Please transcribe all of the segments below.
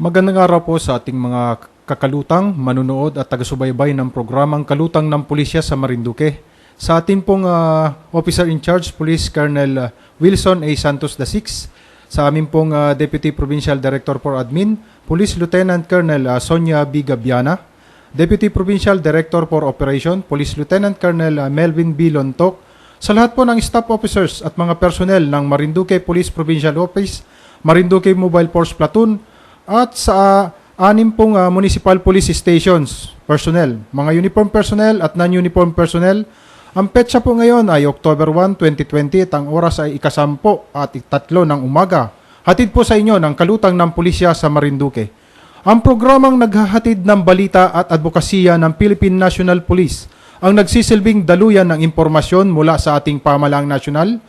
Magandang araw po sa ating mga kakalutang, manunood at taga-subaybay ng programang Kalutang ng Pulisya sa Marinduque. Sa ating pong Officer in Charge, Police Colonel Wilson A. Santos VI. Sa amin pong Deputy Provincial Director for Admin, Police Lieutenant Colonel Sonia B. Gabiana. Deputy Provincial Director for Operation, Police Lieutenant Colonel Melvin B. Lontok. Sa lahat po ng staff officers at mga personnel ng Marinduque Police Provincial Office, Marinduque Mobile Force Platoon, at sa 6 pong municipal police stations personnel, mga uniform personnel at non-uniform personnel. Ang petsa po ngayon ay October 1, 2020 at ang oras ay 10:03 ng umaga. Hatid po sa inyo ng Kalutang ng Pulisya sa Marinduque. Ang programang naghahatid ng balita at advokasya ng Philippine National Police ang nagsisilbing daluyan ng impormasyon mula sa ating pamahalaang nasyonal,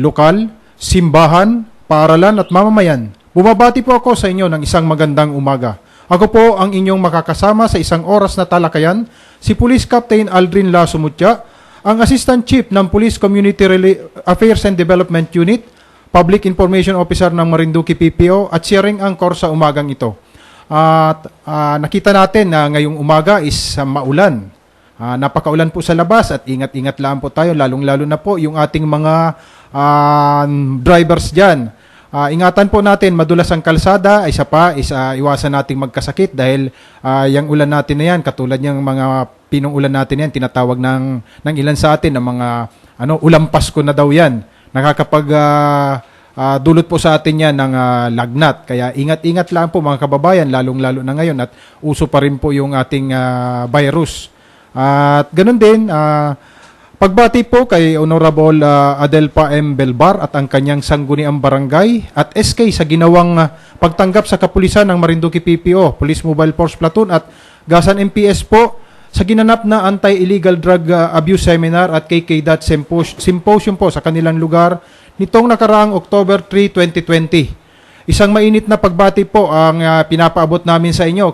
lokal, simbahan, paaralan at mamamayan. Bumabati po ako sa inyo ng isang magandang umaga. Ako po ang inyong makakasama sa isang oras na talakayan, si Police Captain Aldrin La Sumutya, ang Assistant Chief ng Police Community Affairs and Development Unit, Public Information Officer ng Marinduque PPO at siya ring angkor sa umagang ito. At nakita natin na ngayong umaga is maulan. Napakaulan po sa labas at ingat-ingat lang po tayo, lalong-lalo na po yung ating mga drivers dyan. Ingatan po natin, madulas ang kalsada, isa pa is iwasan nating magkasakit dahil yung ulan natin na yan, katulad yung mga pinong ulan natin yan, tinatawag ng ilan sa atin ng mga ulang Pasko na daw yan. Nakakapag dulot po sa atin yan ng lagnat. Kaya ingat-ingat lang po mga kababayan, lalong-lalo na ngayon at uso pa rin po yung ating virus. At ganun din, pagbati po kay Honorable Adelpa M. Belbar at ang kanyang sangguniang barangay at SK sa ginawang pagtanggap sa kapulisan ng Marinduque PPO, Police Mobile Force Platoon at Gasan MPS po sa ginanap na Anti-Illegal Drug Abuse Seminar at KKDAT Symposium po sa kanilang lugar nitong nakaraang October 3, 2020. Isang mainit na pagbati po ang pinapaabot namin sa inyo,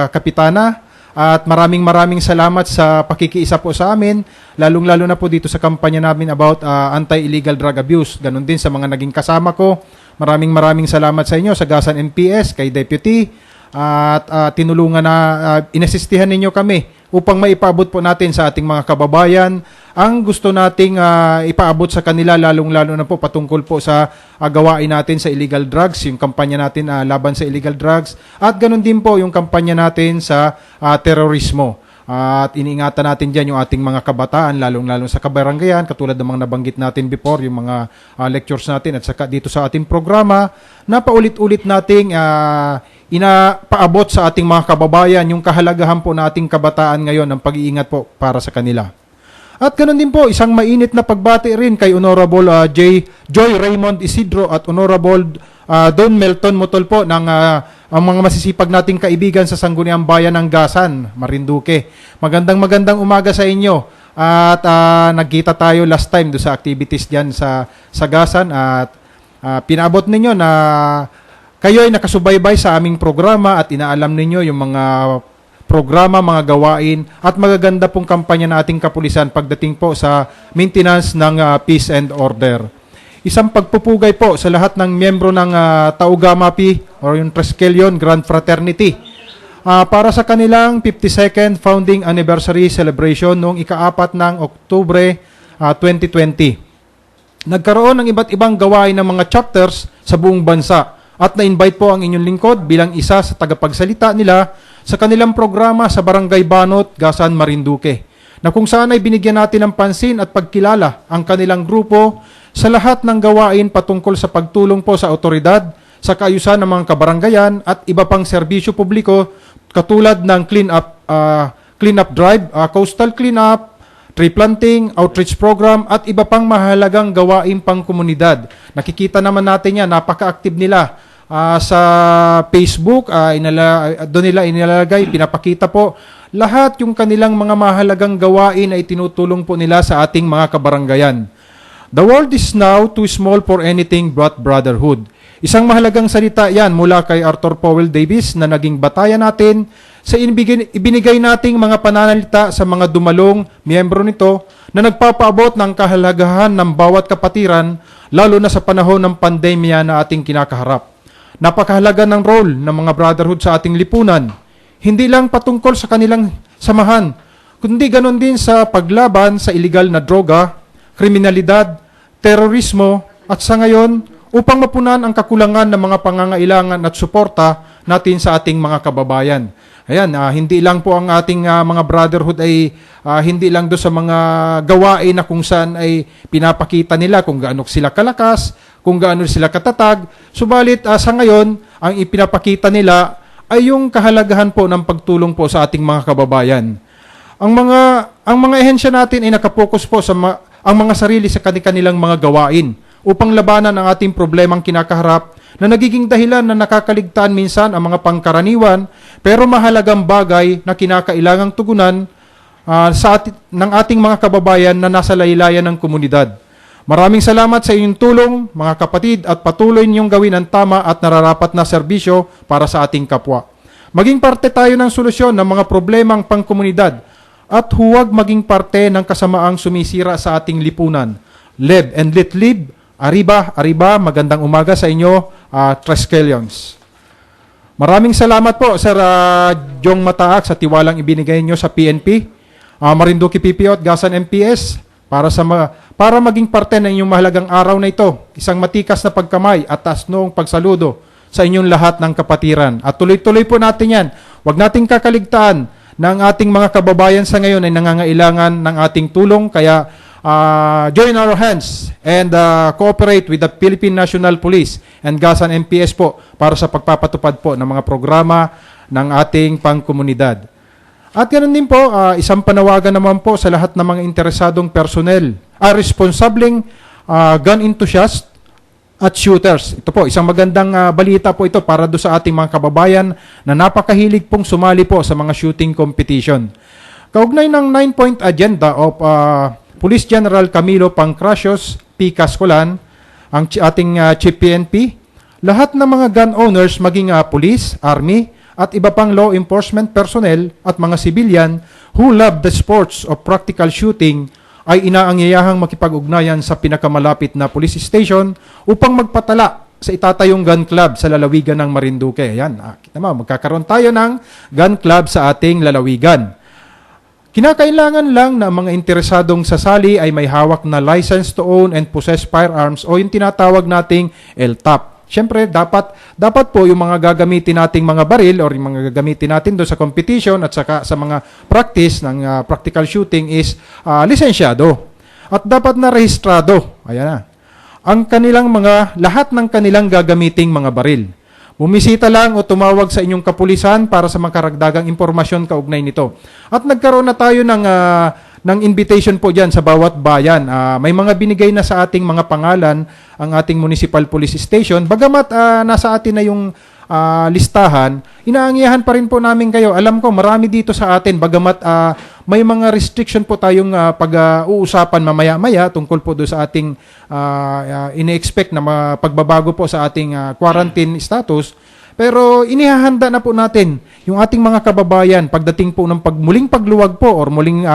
Kapitana. At maraming salamat sa pakikiisa po sa amin, lalong-lalo na po dito sa kampanya namin about anti-illegal drug abuse. Ganon din sa mga naging kasama ko. Maraming salamat sa inyo, sa Gasan NPS, kay Deputy, at tinulungan na inasistihan ninyo kami upang maipaabot po natin sa ating mga kababayan ang gusto nating ipaabot sa kanila, lalong-lalo na po patungkol po sa gawain natin sa illegal drugs, yung kampanya natin laban sa illegal drugs, at ganun din po yung kampanya natin sa terorismo. At iniingatan natin dyan yung ating mga kabataan, lalong-lalo sa kabaranggayan, katulad ng mga nabanggit natin before, yung mga lectures natin, at saka dito sa ating programa, na paulit-ulit nating inapaabot sa ating mga kababayan yung kahalagahan po na ating kabataan ngayon ng pag-iingat po para sa kanila. At ganoon din po, isang mainit na pagbati rin kay Honorable Joy Raymond Isidro at Honorable Don Melton Motol po ng ang mga masisipag nating kaibigan sa Sangguniang Bayan ng Gasan, Marinduque. Magandang umaga sa inyo. At nagkita tayo last time do sa activities diyan sa Gasan at pinaabot ninyo na kayo ay nakasubaybay sa aming programa at inaalam ninyo yung mga programa, mga gawain at magaganda pong kampanya na ating kapulisan pagdating po sa maintenance ng peace and order. Isang pagpupugay po sa lahat ng miyembro ng Taugamapi or yung Triskelion Grand Fraternity para sa kanilang 52nd founding anniversary celebration noong ika-4 ng Oktubre 2020. Nagkaroon ng iba't ibang gawain ng mga chapters sa buong bansa at na-invite po ang inyong lingkod bilang isa sa tagapagsalita nila sa kanilang programa sa Barangay Banot, Gasan, Marinduque, na kung saan ay binigyan natin ng pansin at pagkilala ang kanilang grupo sa lahat ng gawain patungkol sa pagtulong po sa otoridad, sa kaayusan ng mga kabaranggayan at iba pang serbisyo publiko katulad ng clean-up drive, coastal clean-up, tree planting, outreach program at iba pang mahalagang gawain pang komunidad. Nakikita naman natin yan, napaka-active nila. Sa Facebook, doon nila inilalagay, pinapakita po lahat yung kanilang mga mahalagang gawain ay tinutulong po nila sa ating mga kabaranggayan. The world is now too small for anything but brotherhood. Isang mahalagang salita yan mula kay Arthur Powell Davis na naging batayan natin sa ibinigay nating mga pananalita sa mga dumalong miyembro nito na nagpapaabot ng kahalagahan ng bawat kapatiran lalo na sa panahon ng pandemya na ating kinakaharap. napakahalaga ng role ng mga brotherhood sa ating lipunan. Hindi lang patungkol sa kanilang samahan, kundi ganon din sa paglaban sa illegal na droga, kriminalidad, terorismo, at sa ngayon, upang mapunan ang kakulangan ng mga pangangailangan at suporta natin sa ating mga kababayan. Ayan, hindi lang po ang ating mga brotherhood ay hindi lang do sa mga gawain na kung saan ay pinapakita nila kung gaano sila kalakas, kung gaano sila katatag. Subalit sa ngayon, ang ipinapakita nila ay yung kahalagahan po ng pagtulong po sa ating mga kababayan. Ang mga ehensya natin ay nakapokus po sa ang mga sarili sa kanilang mga gawain upang labanan ang ating problemang kinakaharap na nagiging dahilan na nakakaligtaan minsan ang mga pangkaraniwan pero mahalagang bagay na kinakailangang tugunan ng ating mga kababayan na nasa laylayan ng komunidad. Maraming salamat sa inyong tulong, mga kapatid, at patuloy niyong gawin ang tama at nararapat na serbisyo para sa ating kapwa. Maging parte tayo ng solusyon ng mga problemang pangkomunidad at huwag maging parte ng kasamaang sumisira sa ating lipunan. Live and let live. Arriba, arriba, magandang umaga sa inyo, Triskelions. Maraming salamat po, Sir Jong Mataak, sa tiwalang ibinigay nyo sa PNP, Marinduque PPO at Gasan MPS, para maging parte ng inyong mahalagang araw na ito. Isang matikas na pagkamay at tasnoong pagsaludo sa inyong lahat ng kapatiran. At tuloy-tuloy po natin yan. Huwag nating kakaligtaan na ang ating mga kababayan sa ngayon ay nangangailangan ng ating tulong, kaya join our hands and cooperate with the Philippine National Police and Gasan MPS po para sa pagpapatupad po ng mga programa ng ating pangkomunidad. At ganoon din po, isang panawagan naman po sa lahat ng mga interesadong personnel, responsableng gun enthusiast at shooters. Ito po, isang magandang balita po ito para do sa ating mga kababayan na napakahilig pong sumali po sa mga shooting competition. Kaugnay ng 9-point agenda of Police General Camilo Pancrasios P. Cascolan, ang ating Chief PNP, lahat ng mga gun owners, maging police, army, at iba pang law enforcement personnel at mga civilian who love the sports of practical shooting ay inaangyayahang makipag-ugnayan sa pinakamalapit na police station upang magpatala sa itatayong gun club sa lalawigan ng Marinduque. Ayan, kita mo, magkakaroon tayo ng gun club sa ating lalawigan. Kinakailangan lang na mga interesadong sasali ay may hawak na license to own and possess firearms o yung tinatawag nating LTAP. Siyempre, dapat po yung mga gagamitin nating mga baril or yung mga gagamitin natin doon sa competition at saka sa mga practice ng practical shooting is lisensyado. At dapat na rehistrado. Ayan na. Lahat ng kanilang gagamiting mga baril. Bumisita lang o tumawag sa inyong kapulisan para sa makaragdagang impormasyon kaugnay nito. At nagkaroon na tayo ng invitation po dyan sa bawat bayan. May mga binigay na sa ating mga pangalan ang ating municipal police station. Bagamat nasa atin na yung listahan, inaangyahan pa rin po namin kayo. Alam ko, marami dito sa atin. Bagamat may mga restriction po tayong pag-uusapan mamaya-maya tungkol po doon sa ating ine-expect na pagbabago po sa ating quarantine status. Pero inihahanda na po natin yung ating mga kababayan pagdating po ng muling pagluwag po or muling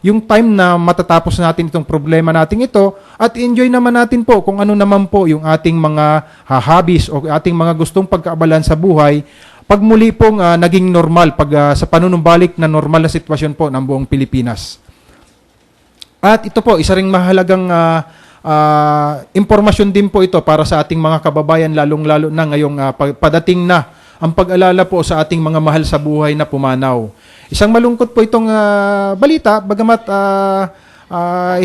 yung time na matatapos natin itong problema natin ito at enjoy naman natin po kung ano naman po yung ating mga hobbies o ating mga gustong pagkaabalan sa buhay pag muli pong naging normal, sa panunumbalik na normal na sitwasyon po ng buong Pilipinas. At ito po, isa ring mahalagang impormasyon din po ito para sa ating mga kababayan, lalong-lalo na ngayong padating na ang pag-alala po sa ating mga mahal sa buhay na pumanaw. Isang malungkot po itong balita, bagamat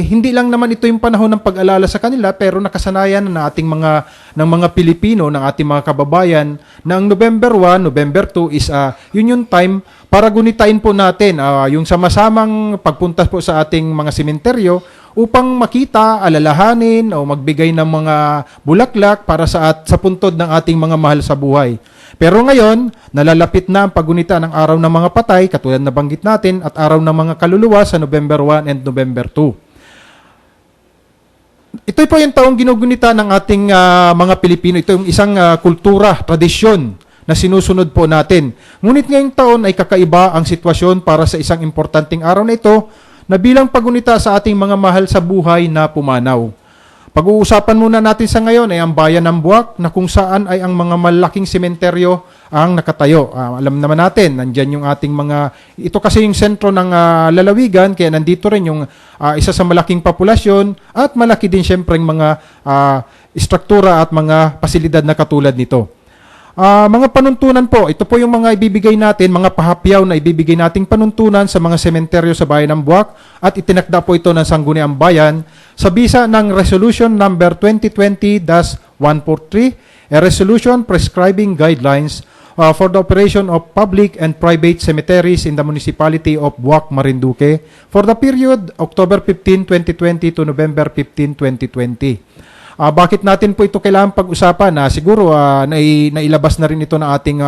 hindi lang naman ito yung panahon ng pag-alala sa kanila, pero nakasanayan na ng mga Pilipino, ng ating mga kababayan, na ang November 1, November 2 is yun yung time para gunitain po natin yung sama-samang pagpunta po sa ating mga sementeryo upang makita, alalahanin o magbigay ng mga bulaklak para sa puntod ng ating mga mahal sa buhay. Pero ngayon, nalalapit na ang paggunita ng araw ng mga patay, katulad na banggit natin, at araw ng mga kaluluwa sa November 1 and November 2. Ito po yung taong ginugunita ng ating mga Pilipino. Ito yung isang kultura, tradisyon na sinusunod po natin. Ngunit ngayong taon ay kakaiba ang sitwasyon para sa isang importanteng araw na ito na bilang paggunita sa ating mga mahal sa buhay na pumanaw. Pag-uusapan muna natin sa ngayon ay ang bayan ng Buwak na kung saan ay ang mga malaking sementeryo ang nakatayo. Alam naman natin, nandyan yung ating mga, ito kasi yung sentro ng lalawigan, kaya nandito rin yung isa sa malaking populasyon at malaki din syempre yung mga istruktura at mga pasilidad na katulad nito. Mga panuntunan po, ito po yung mga ibibigay natin, mga pahapyaw na ibibigay nating panuntunan sa mga sementeryo sa bayan ng Buwak at itinakda po ito ng Sangguniang Bayan sa bisa ng Resolution number 2020-143, a resolution prescribing guidelines for the operation of public and private cemeteries in the municipality of Buwak, Marinduque for the period October 15, 2020 to November 15, 2020. Bakit natin po ito kailangan pag-usapan? Siguro nailabas na rin ito ng ating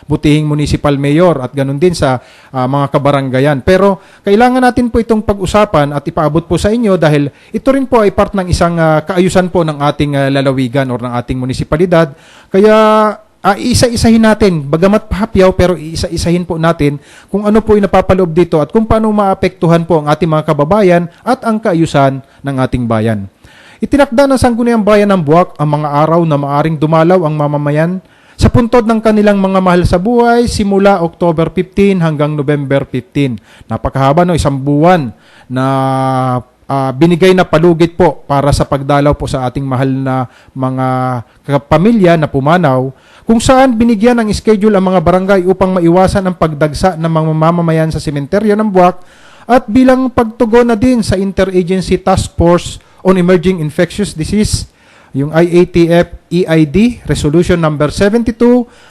butihing municipal mayor at ganun din sa mga kabaranggayan. Pero kailangan natin po itong pag-usapan at ipaabot po sa inyo dahil ito rin po ay part ng isang kaayusan po ng ating lalawigan o ng ating munisipalidad. Kaya isa-isahin natin, bagamat pahapyaw pero isa-isahin po natin kung ano po yung napapaloob dito at kung paano maapektuhan po ang ating mga kababayan at ang kaayusan ng ating bayan. Itinakda ng Sangguniang Bayan ng Buwak ang mga araw na maaring dumalaw ang mamamayan sa puntod ng kanilang mga mahal sa buhay simula October 15 hanggang November 15. Napakahaba no, isang buwan na binigay na palugit po para sa pagdalaw po sa ating mahal na mga pamilya na pumanaw kung saan binigyan ng schedule ang mga barangay upang maiwasan ang pagdagsa ng mga mamamayan sa sementeryo ng Buwak at bilang pagtugon na din sa Interagency Task Force on Emerging Infectious Disease, yung IATF-EID Resolution number 72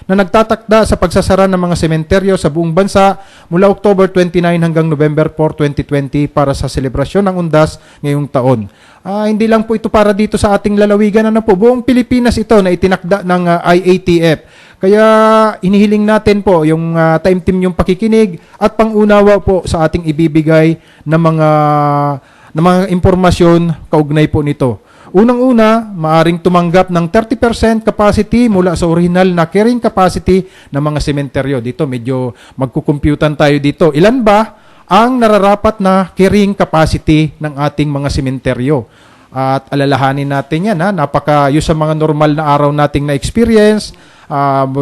na nagtatakda sa pagsasara ng mga sementeryo sa buong bansa mula October 29 hanggang November 4, 2020 para sa selebrasyon ng Undas ngayong taon. Hindi lang po ito para dito sa ating lalawigan, buong Pilipinas ito na itinakda ng IATF. Kaya inihiling natin po yung taimtim yung pakikinig at pangunawa po sa ating ibibigay na mga impormasyon kaugnay po nito. Unang-una, maaring tumanggap ng 30% capacity mula sa original na carrying capacity ng mga sementeryo. Dito medyo magkukumputan tayo dito. Ilan ba ang nararapat na carrying capacity ng ating mga sementeryo? At alalahanin natin yan, yung sa mga normal na araw nating na-experience,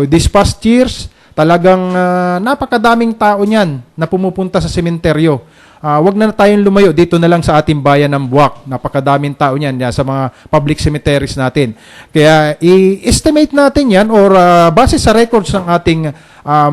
these past years, talagang napakadaming tao niyan na pumupunta sa sementeryo. Wag na tayong lumayo, dito na lang sa ating bayan ng Buwak. Napakadaming tao niyan sa mga public cemeteries natin. Kaya i-estimate natin yan or base sa records ng ating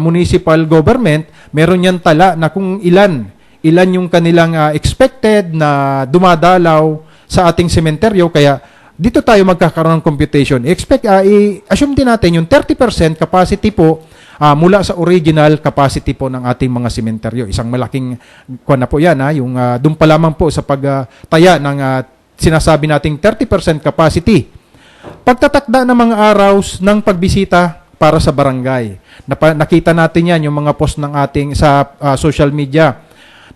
municipal government, meron yan tala na kung ilan yung kanilang expected na dumadalaw sa ating sementeryo. Kaya dito tayo magkakaroon ng computation. I-assume din natin yung 30% capacity po mula sa original capacity po ng ating mga sementeryo. Isang malaking na po yan. Yung doon pa lamang po sa pagtaya ng sinasabi nating 30% capacity. Pagtatakda ng mga araw ng pagbisita para sa barangay. Nakita natin yan, yung mga post ng ating sa social media.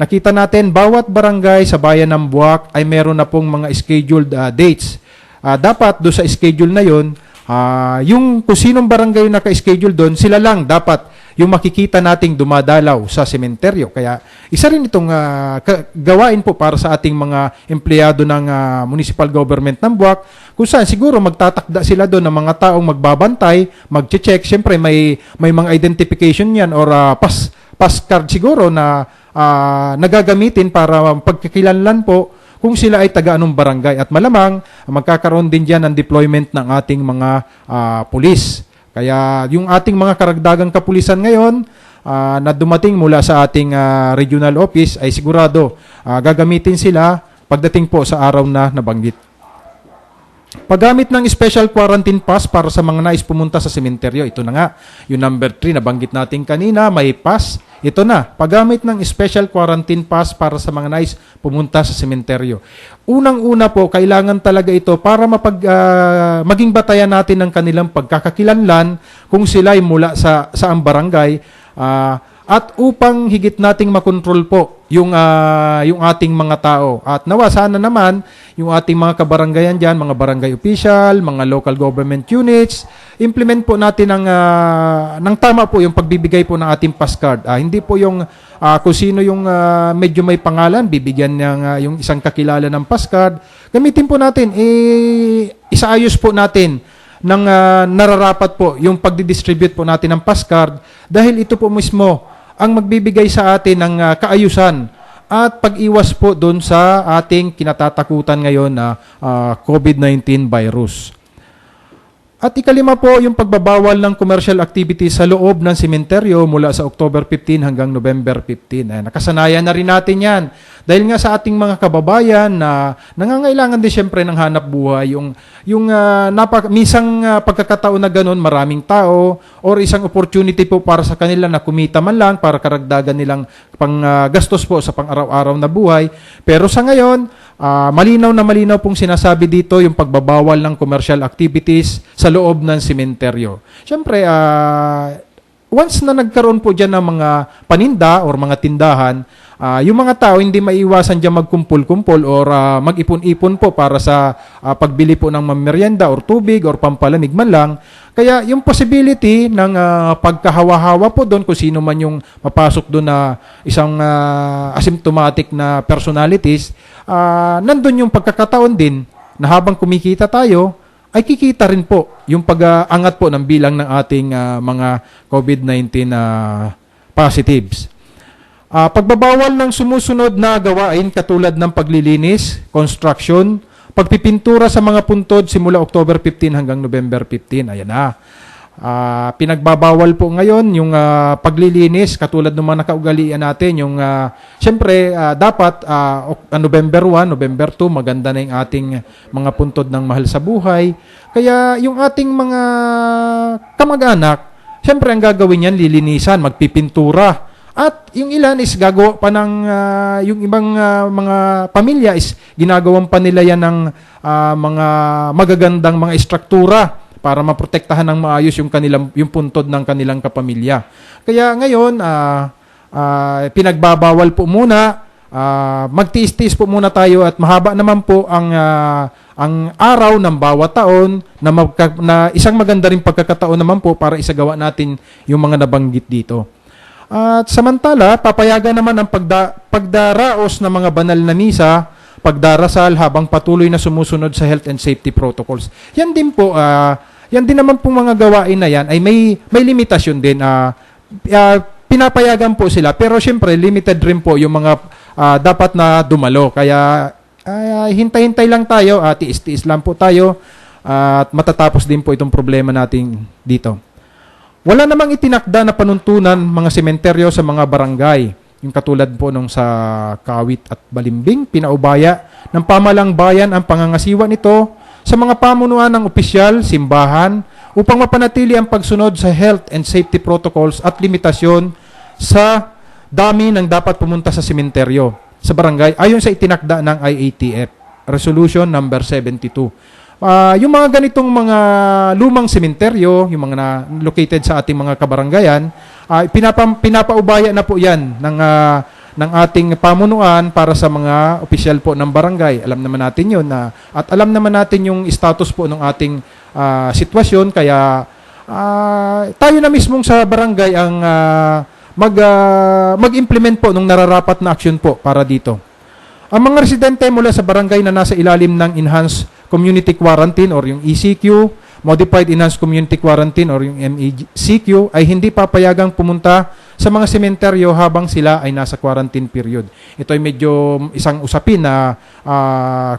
Nakita natin, bawat barangay sa bayan ng Buwak ay meron na pong mga scheduled dates. Dapat do sa schedule na yon, yung kung sinong barangay yung naka-schedule doon, sila lang dapat yung makikita nating dumadalaw sa sementeryo. Kaya isa rin itong gawain po para sa ating mga empleyado ng municipal government ng Buwak, kung saan siguro magtatakda sila doon ng mga taong magbabantay, mag-check. Siyempre may mga identification yan or pass card siguro na nagagamitin para pagkakilanlan po kung sila ay taga anong barangay. At malamang magkakaroon din dyan ng deployment ng ating mga pulis. Kaya yung ating mga karagdagang kapulisan ngayon na dumating mula sa ating regional office ay sigurado gagamitin sila pagdating po sa araw na nabanggit. Paggamit ng special quarantine pass para sa mga nais pumunta sa sementeryo. Ito na nga, yung number 3 na banggit natin kanina, may pass. Ito na, paggamit ng special quarantine pass para sa mga nais pumunta sa sementeryo. Unang-una po, kailangan talaga ito para maging batayan natin ng kanilang pagkakakilanlan kung sila ay mula sa ang barangay at upang higit nating makontrol po yung ating mga tao. At nawa sana naman yung ating mga kabaranggayan diyan, mga barangay official, mga local government units, implement po natin ng tama po yung pagbibigay po ng ating pass card. Hindi po yung kung sino yung medyo may pangalan, bibigyan ng yung isang kakilala ng pass card. gamitin po natin, isaayos po natin ng nararapat po yung pagdidistribute po natin ng pass card dahil ito po mismo ang magbibigay sa atin ng kaayusan at pag-iwas po doon sa ating kinatatakutan ngayon na COVID-19 virus. At ikalima po, yung pagbabawal ng commercial activities sa loob ng sementeryo mula sa October 15 hanggang November 15. Nakasanayan na rin natin yan. Dahil nga sa ating mga kababayan na nangangailangan din siyempre ng hanap buhay, misang pagkakataon na ganun, maraming tao, or isang opportunity po para sa kanila na kumita man lang para karagdagan nilang gastos po sa pang-araw-araw na buhay. Pero sa ngayon, malinaw na malinaw pong sinasabi dito yung pagbabawal ng commercial activities sa loob ng sementeryo. Siyempre, once na nagkaroon po dyan ng mga paninda or mga tindahan, yung mga tao hindi maiiwasan dyan magkumpul-kumpul or mag-ipon-ipon po para sa pagbili po ng merienda or tubig or pampalamig man lang. Kaya yung possibility ng pagkahawa-hawa po doon kung sino man yung mapasok doon na isang asymptomatic na personalities, nandun yung pagkakataon din na habang kumikita tayo, ay kikita rin po yung pag-angat po ng bilang ng ating mga COVID-19 positives. Pagbabawal ng sumusunod na gawain katulad ng paglilinis, construction, pagpipintura sa mga puntod simula October 15 hanggang November 15. Ayan na. Pinagbabawal po ngayon yung paglilinis katulad ng mga nakaugalian natin. Yung siyempre dapat November 1, November 2 maganda na yung ating mga puntod ng mahal sa buhay. Kaya yung ating mga kamag-anak, siyempre ang gagawin yan lilinisan, magpipintura. At yung ilan is gagawa pa ng, yung ibang mga pamilya is ginagawan pa nila yan ng mga magagandang mga istruktura para maprotektahan ng maayos yung puntod ng kanilang kapamilya. Kaya ngayon, pinagbabawal po muna, magtiis-tiis po muna tayo at mahaba naman po ang araw ng bawat taon na isang maganda rin pagkakataon naman po para isagawa natin yung mga nabanggit dito. At samantala, papayagan naman ang pagdaraos ng mga banal na misa, pagdarasal habang patuloy na sumusunod sa health and safety protocols. Yan din po, yan din naman pong mga gawain na yan ay may limitasyon din. Pinapayagan po sila, pero syempre limited rin po yung mga dapat na dumalo. Kaya hintay-hintay lang tayo, tiis-tiis lang po tayo at matatapos din po itong problema natin dito. Wala namang itinakda na panuntunan mga sementeryo sa mga barangay. Yung katulad po nung sa Kawit at Balimbing, pinaubaya ng pamalang bayan ang pangangasiwa nito sa mga pamunuan ng opisyal, simbahan, upang mapanatili ang pagsunod sa health and safety protocols at limitasyon sa dami ng dapat pumunta sa sementeryo sa barangay ayon sa itinakda ng IATF, Resolution number 72. Yung mga ganitong mga lumang sementeryo, yung mga located sa ating mga kabarangayan, pinapaubaya na po yan ng ating pamunuan para sa mga opisyal po ng barangay. Alam naman natin yun at alam naman natin yung status po ng ating sitwasyon. Kaya tayo na mismong sa barangay ang mag-implement po ng nararapat na aksyon po para dito. Ang mga residente mula sa barangay na nasa ilalim ng Enhanced Community Quarantine or yung ECQ, Modified Enhanced Community Quarantine or yung MECQ ay hindi papayagang pumunta sa mga sementeryo habang sila ay nasa quarantine period. Ito ay medyo isang usapin na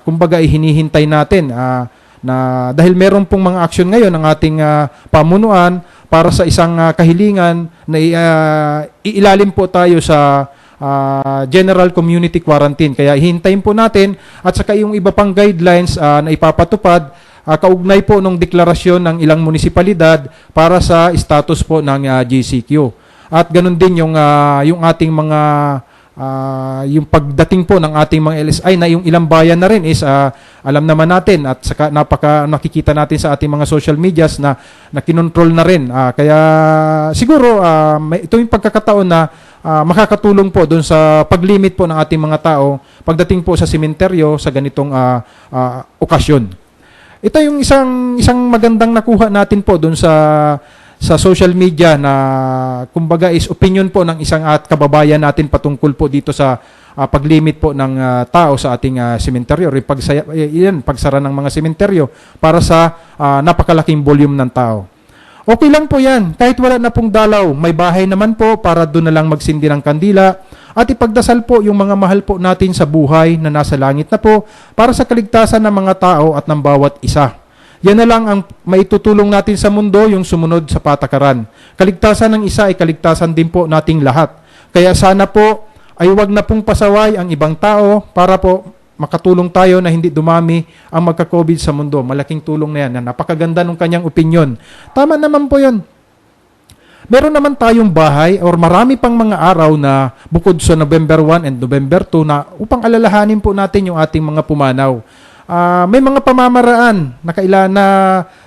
kumbaga ay hinihintay natin na dahil meron pong mga aksyon ngayon ng ating pamunuan para sa isang kahilingan na iilalim po tayo sa general community quarantine. Kaya hintayin po natin at saka yung iba pang guidelines na ipapatupad kaugnay po ng deklarasyon ng ilang munisipalidad para sa status po ng GCQ. At ganun din yung ating mga yung pagdating po ng ating mga LSI na yung ilang bayan na rin is alam naman natin at saka nakikita natin sa ating mga social medias na kinontrol na rin. Kaya siguro ito yung pagkakataon na makakatulong po doon sa paglimit po ng ating mga tao pagdating po sa sementeryo sa ganitong okasyon. Ito yung isang magandang nakuha natin po doon sa sa social media na kumbaga is opinion po ng isang at kababayan natin patungkol po dito sa paglimit po ng tao sa ating sementeryo, pagsara ng mga sementeryo para sa napakalaking volume ng tao. Okay lang po yan. Kahit wala na pong dalaw, may bahay naman po para doon na lang magsindi ng kandila at ipagdasal po yung mga mahal po natin sa buhay na nasa langit na po para sa kaligtasan ng mga tao at ng bawat isa. Yan na lang ang maitutulong natin sa mundo, yung sumunod sa patakaran. Kaligtasan ng isa ay kaligtasan din po nating lahat. Kaya sana po ay huwag na pong pasaway ang ibang tao para po makatulong tayo na hindi dumami ang magka-COVID sa mundo. Malaking tulong na yan. Napakaganda ng kanyang opinion. Tama naman po yun. Meron naman tayong bahay or marami pang mga araw na bukod sa November 1 and November 2 na upang alalahanin po natin yung ating mga pumanaw. May mga pamamaraan na kailangan na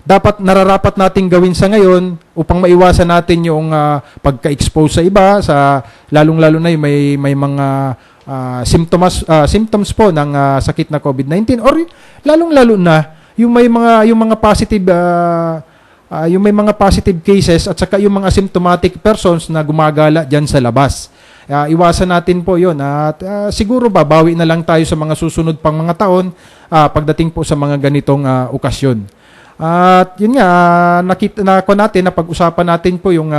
dapat nararapat nating gawin sa ngayon upang maiwasan natin yung pagka-expose sa iba, sa lalong-lalo na yung may mga symptoms po ng sakit na COVID-19 or lalong-lalo na yung may mga positive yung may mga positive cases at saka yung mga asymptomatic persons na gumagala diyan sa labas. Iwasan natin po 'yon at siguro babawi na lang tayo sa mga susunod pang mga taon pagdating po sa mga ganitong okasyon. At yun nga nakita na ko natin na pag-usapan natin po yung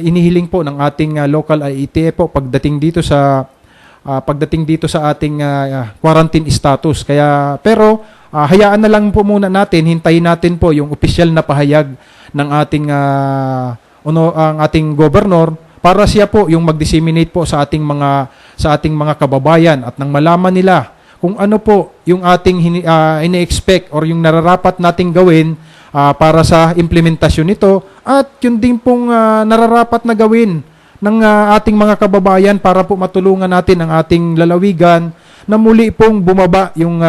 inihiling po ng ating local IETA po pagdating dito sa ating quarantine status. Pero hayaan na lang po muna natin, hintayin natin po yung opisyal na pahayag ng ating ang ating governor para siya po yung mag-disseminate po sa ating mga kababayan at nang malaman nila kung ano po yung ating ini-expect or yung nararapat nating gawin para sa implementasyon nito at yun din pong nararapat na gawin ng ating mga kababayan para po matulungan natin ang ating lalawigan na muli pong bumaba yung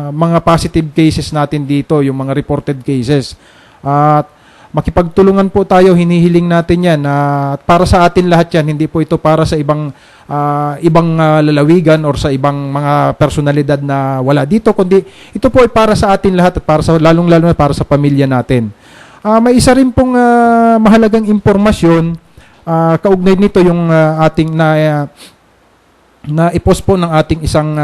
mga positive cases natin dito, yung mga reported cases. At makipagtulungan po tayo, hinihiling natin yan. Para sa atin lahat yan, hindi po ito para sa ibang lalawigan or sa ibang mga personalidad na wala dito, kundi ito po ay para sa atin lahat at para sa lalong-lalo na para sa pamilya natin. May isa rin pong mahalagang impormasyon kaugnay nito yung ating na i-post po ng ating isang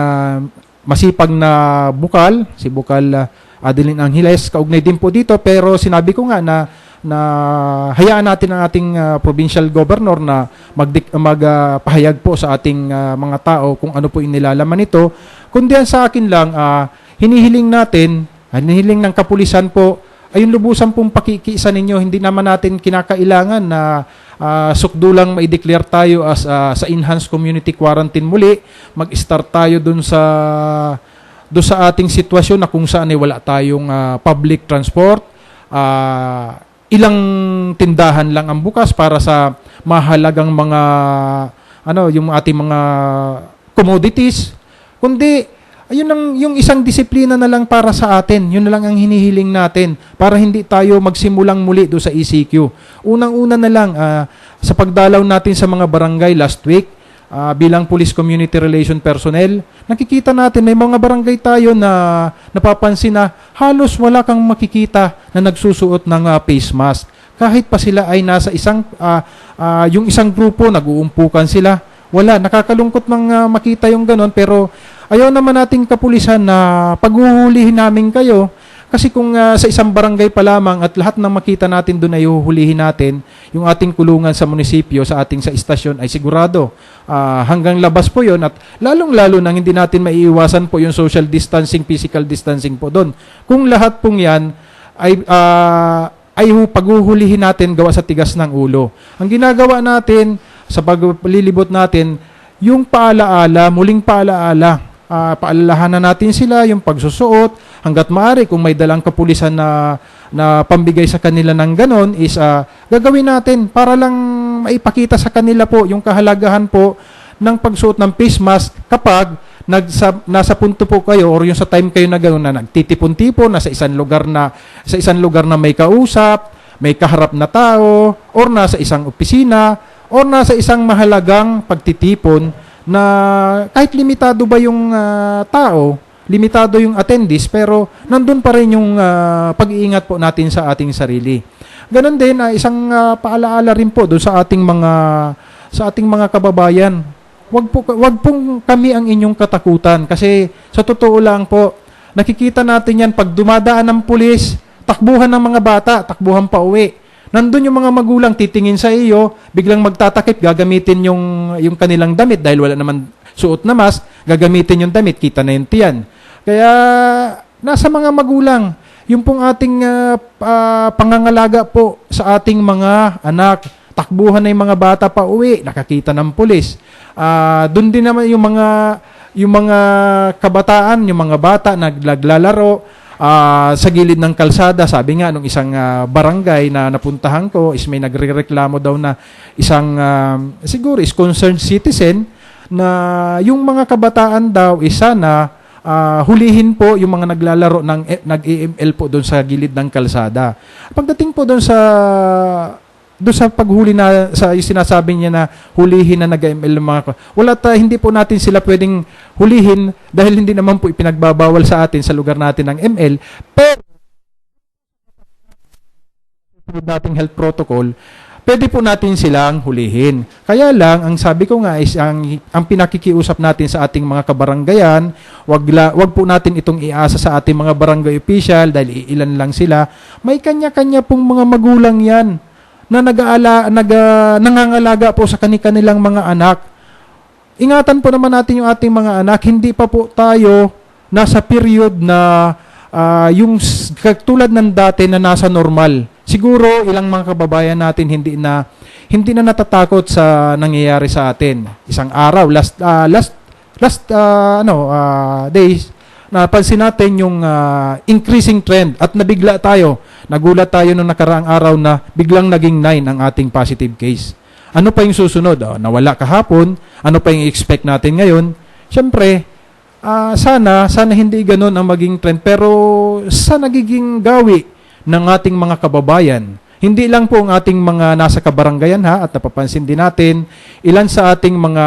masipag na bukal, si Bukal Adeline Angeles, kaugnay din po dito, pero sinabi ko nga na hayaan natin ang ating provincial governor na magpahayag po sa ating mga tao kung ano po inilalaman nito. Kundi sa akin lang, hinihiling ng kapulisan po, ayun lubusan pong pakikiisa ninyo, hindi naman natin kinakailangan na sukdulang ma-declare tayo as sa enhanced community quarantine muli, mag-start tayo dun sa ating sitwasyon na kung saan ay wala tayong public transport, ilang tindahan lang ang bukas para sa mahalagang mga yung ating mga commodities, kundi ayun yung isang disiplina na lang para sa atin. Yun na lang ang hinihiling natin para hindi tayo magsimulang muli do sa ECQ. Unang-una na lang sa pagdalaw natin sa mga barangay last week, bilang police community relation personnel, nakikita natin may mga barangay tayo na napapansin na halos wala kang makikita na nagsusuot ng face mask. Kahit pa sila ay nasa yung isang grupo, nag-uumpukan sila. Wala, nakakalungkot mang makita yung ganon, pero ayaw naman nating kapulisan na paghuhulihin namin kayo. Kasi kung sa isang barangay pa lamang at lahat ng makita natin doon ay huhulihin natin, yung ating kulungan sa munisipyo, sa istasyon ay sigurado. Hanggang labas po yon at lalong-lalo nang hindi natin maiiwasan po yung social distancing, physical distancing po doon. Kung lahat pong yan ay paghuhulihin natin gawa sa tigas ng ulo. Ang ginagawa natin sa paglilibot natin, yung paalaala, muling paalaala. Paalalahanan natin sila yung pagsusuot hanggat maaari kung may dalang kapulisan na pambigay sa kanila ng ganon is gagawin natin para lang maipakita sa kanila po yung kahalagahan po ng pagsuot ng face mask kapag nasa punto po kayo or yung sa time kayo na gano'n na nagtitipon-tipon na sa isang lugar na may kausap, may kaharap na tao or nasa isang opisina or nasa isang mahalagang pagtitipon na kahit limitado ba yung tao, limitado yung attendees, pero nandun pa rin yung pag-iingat po natin sa ating sarili. Ganon din, isang paalaala rin po doon sa ating mga kababayan. Wag pong kami ang inyong katakutan kasi sa totoo lang po, nakikita natin yan pag dumadaan ng pulis, takbuhan ng mga bata, takbuhan pa uwi. Nandun yung mga magulang titingin sa iyo, biglang magtatakip, gagamitin yung kanilang damit dahil wala naman suot na mask, gagamitin yung damit, kita na yung tiyan. Kaya nasa mga magulang, yung pong ating pangangalaga po sa ating mga anak, takbuhan na yung mga bata pa uwi, nakakita ng pulis. Doon din naman yung mga kabataan, yung mga bata naglalaro sa gilid ng kalsada. Sabi nga nung isang barangay na napuntahan ko is may nagrereklamo daw na isang siguro is concerned citizen na yung mga kabataan daw is sana hulihin po yung mga naglalaro nag-EML po doon sa gilid ng kalsada. Pagdating po doon sa paghuli na sa sinasabi niya na hulihin na nag-ML mga hindi po natin sila pwedeng hulihin dahil hindi naman po ipinagbabawal sa atin sa lugar natin ng ML, pero nating health protocol, pwede po natin silang hulihin. Kaya lang ang sabi ko nga is ang pinakikiusap natin sa ating mga kabaranggayan, wag po natin itong iasa sa ating mga barangay official dahil ilan lang sila. May kanya-kanya pong mga magulang 'yan na nangangalaga po sa kanilang mga anak. Ingatan po naman natin yung ating mga anak. Hindi pa po tayo nasa period na yung tulad ng dati na nasa normal. Siguro ilang mga kababayan natin hindi na natatakot sa nangyayari sa atin. Isang araw, last days, napansin natin yung increasing trend at nabigla tayo. Nagulat tayo nung nakaraang araw na biglang naging 9 ang ating positive case. Ano pa yung susunod? Nawala kahapon. Ano pa yung expect natin ngayon? Siyempre, sana hindi ganun ang maging trend. Pero sa nagiging gawi ng ating mga kababayan, hindi lang po ang ating mga nasa kabaranggayan at napapansin din natin, ilan sa ating mga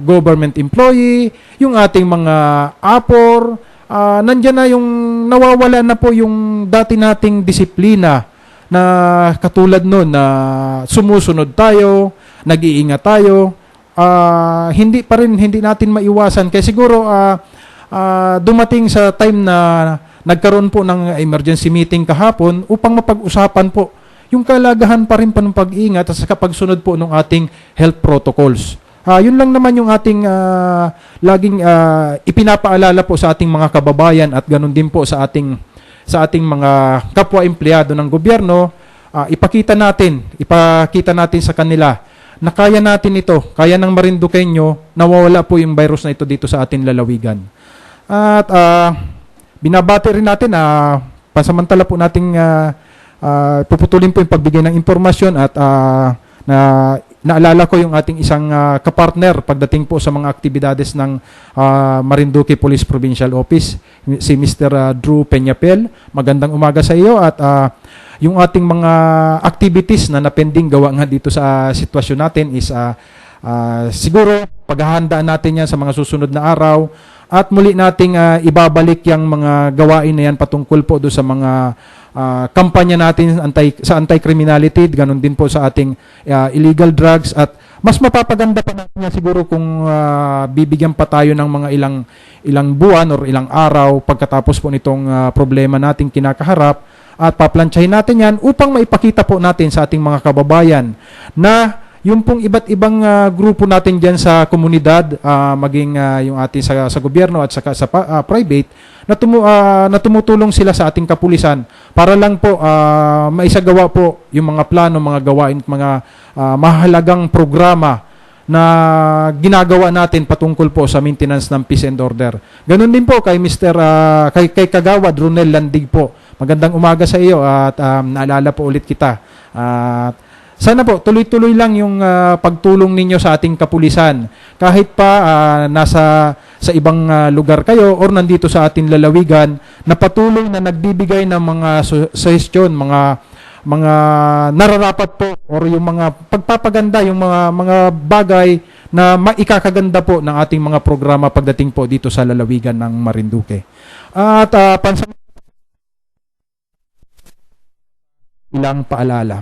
government employee, yung ating mga APOR, nandyan na yung nawawala na po yung dati nating disiplina na katulad nun na sumusunod tayo, nag-iingat tayo, hindi natin maiwasan. Kaya siguro dumating sa time na nagkaroon po ng emergency meeting kahapon upang mapag-usapan po yung kalagahan pa rin pa ng pag-iingat at sa pagsunod po ng ating health protocols. Yun lang naman yung ating laging ipinapaalala po sa ating mga kababayan at ganun din po sa ating mga kapwa empleyado ng gobyerno. Ipakita natin sa kanila na kaya natin ito, kaya ng Marinduqueño, nawawala po yung virus na ito dito sa ating lalawigan. At binabati rin natin pasamantala po nating puputulin po yung pagbigay ng impormasyon at naalala ko yung ating isang kapartner pagdating po sa mga aktibidades ng Marinduque Police Provincial Office, si Mr. Drew Peñapel. Magandang umaga sa iyo at yung ating mga activities na napending gawa nga dito sa sitwasyon natin is siguro paghahandaan natin yan sa mga susunod na araw at muli nating ibabalik yung mga gawain na yan patungkol po doon sa mga kampanya natin sa anti-criminality, ganun din po sa ating illegal drugs at mas mapapaganda pa natin siguro kung bibigyan pa tayo ng mga ilang buwan or ilang araw pagkatapos po nitong problema nating kinakaharap at paplansyahin natin yan upang maipakita po natin sa ating mga kababayan na yung pong iba't ibang grupo natin dyan sa komunidad, maging yung ating sa gobyerno at sa private, na tumutulong sila sa ating kapulisan para lang po maisagawa po yung mga plano, mga gawain, mga mahalagang programa na ginagawa natin patungkol po sa maintenance ng peace and order. Ganun din po kay kay Kagawad Ronel Landig po. Magandang umaga sa iyo at naalala po ulit kita. Sana po tuloy-tuloy lang yung pagtulong ninyo sa ating kapulisan. Kahit pa sa ibang lugar kayo or nandito sa ating lalawigan na patuloy na nagbibigay ng mga suggestion, mga nararapat po or yung mga pagpapaganda, yung mga bagay na maikakaganda po ng ating mga programa pagdating po dito sa lalawigan ng Marinduque. At ilang paalala.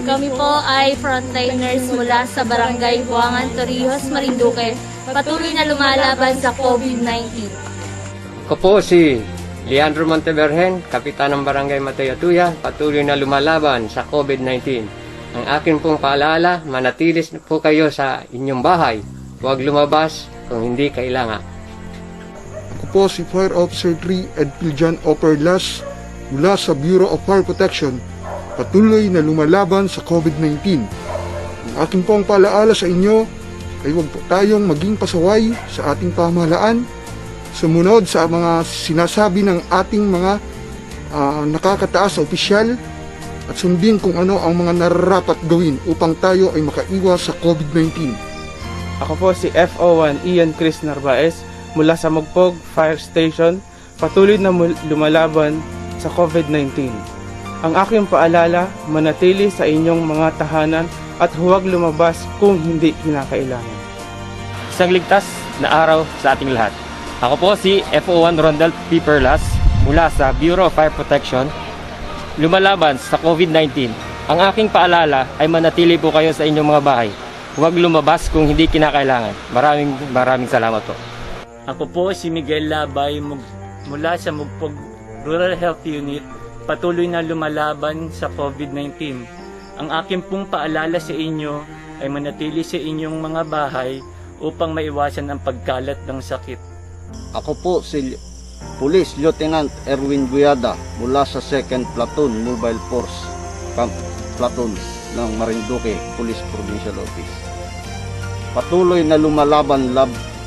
Kami po ay frontliners mula sa Barangay Buangan, Torrijos, Marinduque. Patuloy na lumalaban sa COVID-19. Ako po si Leandro Montevergen, Kapitan ng Barangay Matayatuya, patuloy na lumalaban sa COVID-19. Ang akin pong paalala, manatilis po kayo sa inyong bahay. Huwag lumabas kung hindi kailangan. Ako po si Fire Officer 3 Edpiljan Operlas mula sa Bureau of Fire Protection, patuloy na lumalaban sa COVID-19. Ang aking pong paalaala sa inyo ay huwag po tayong maging pasaway sa ating pamahalaan, sumunod sa mga sinasabi ng ating mga nakakataas na opisyal at sundin kung ano ang mga nararapat gawin upang tayo ay makaiwas sa COVID-19. Ako po si FO1 Ian Chris Narvaez mula sa Mugpog Fire Station, patuloy na lumalaban sa COVID-19. Ang aking paalala, manatili sa inyong mga tahanan at huwag lumabas kung hindi kinakailangan. Isang ligtas na araw sa ating lahat. Ako po si FO1 Rondel P. Perlas mula sa Bureau of Fire Protection, lumalaban sa COVID-19. Ang aking paalala ay manatili po kayo sa inyong mga bahay. Huwag lumabas kung hindi kinakailangan. Maraming salamat po. Ako po si Miguel Labay mula sa Mugpog Rural Health Unit, patuloy na lumalaban sa COVID-19. Ang aking pong paalala sa inyo ay manatili sa inyong mga bahay upang maiwasan ang pagkalat ng sakit. Ako po si Police Lieutenant Erwin Guyada mula sa 2nd Platoon Mobile Force Camp Platoon ng Marinduque Police Provincial Office. Patuloy na lumalaban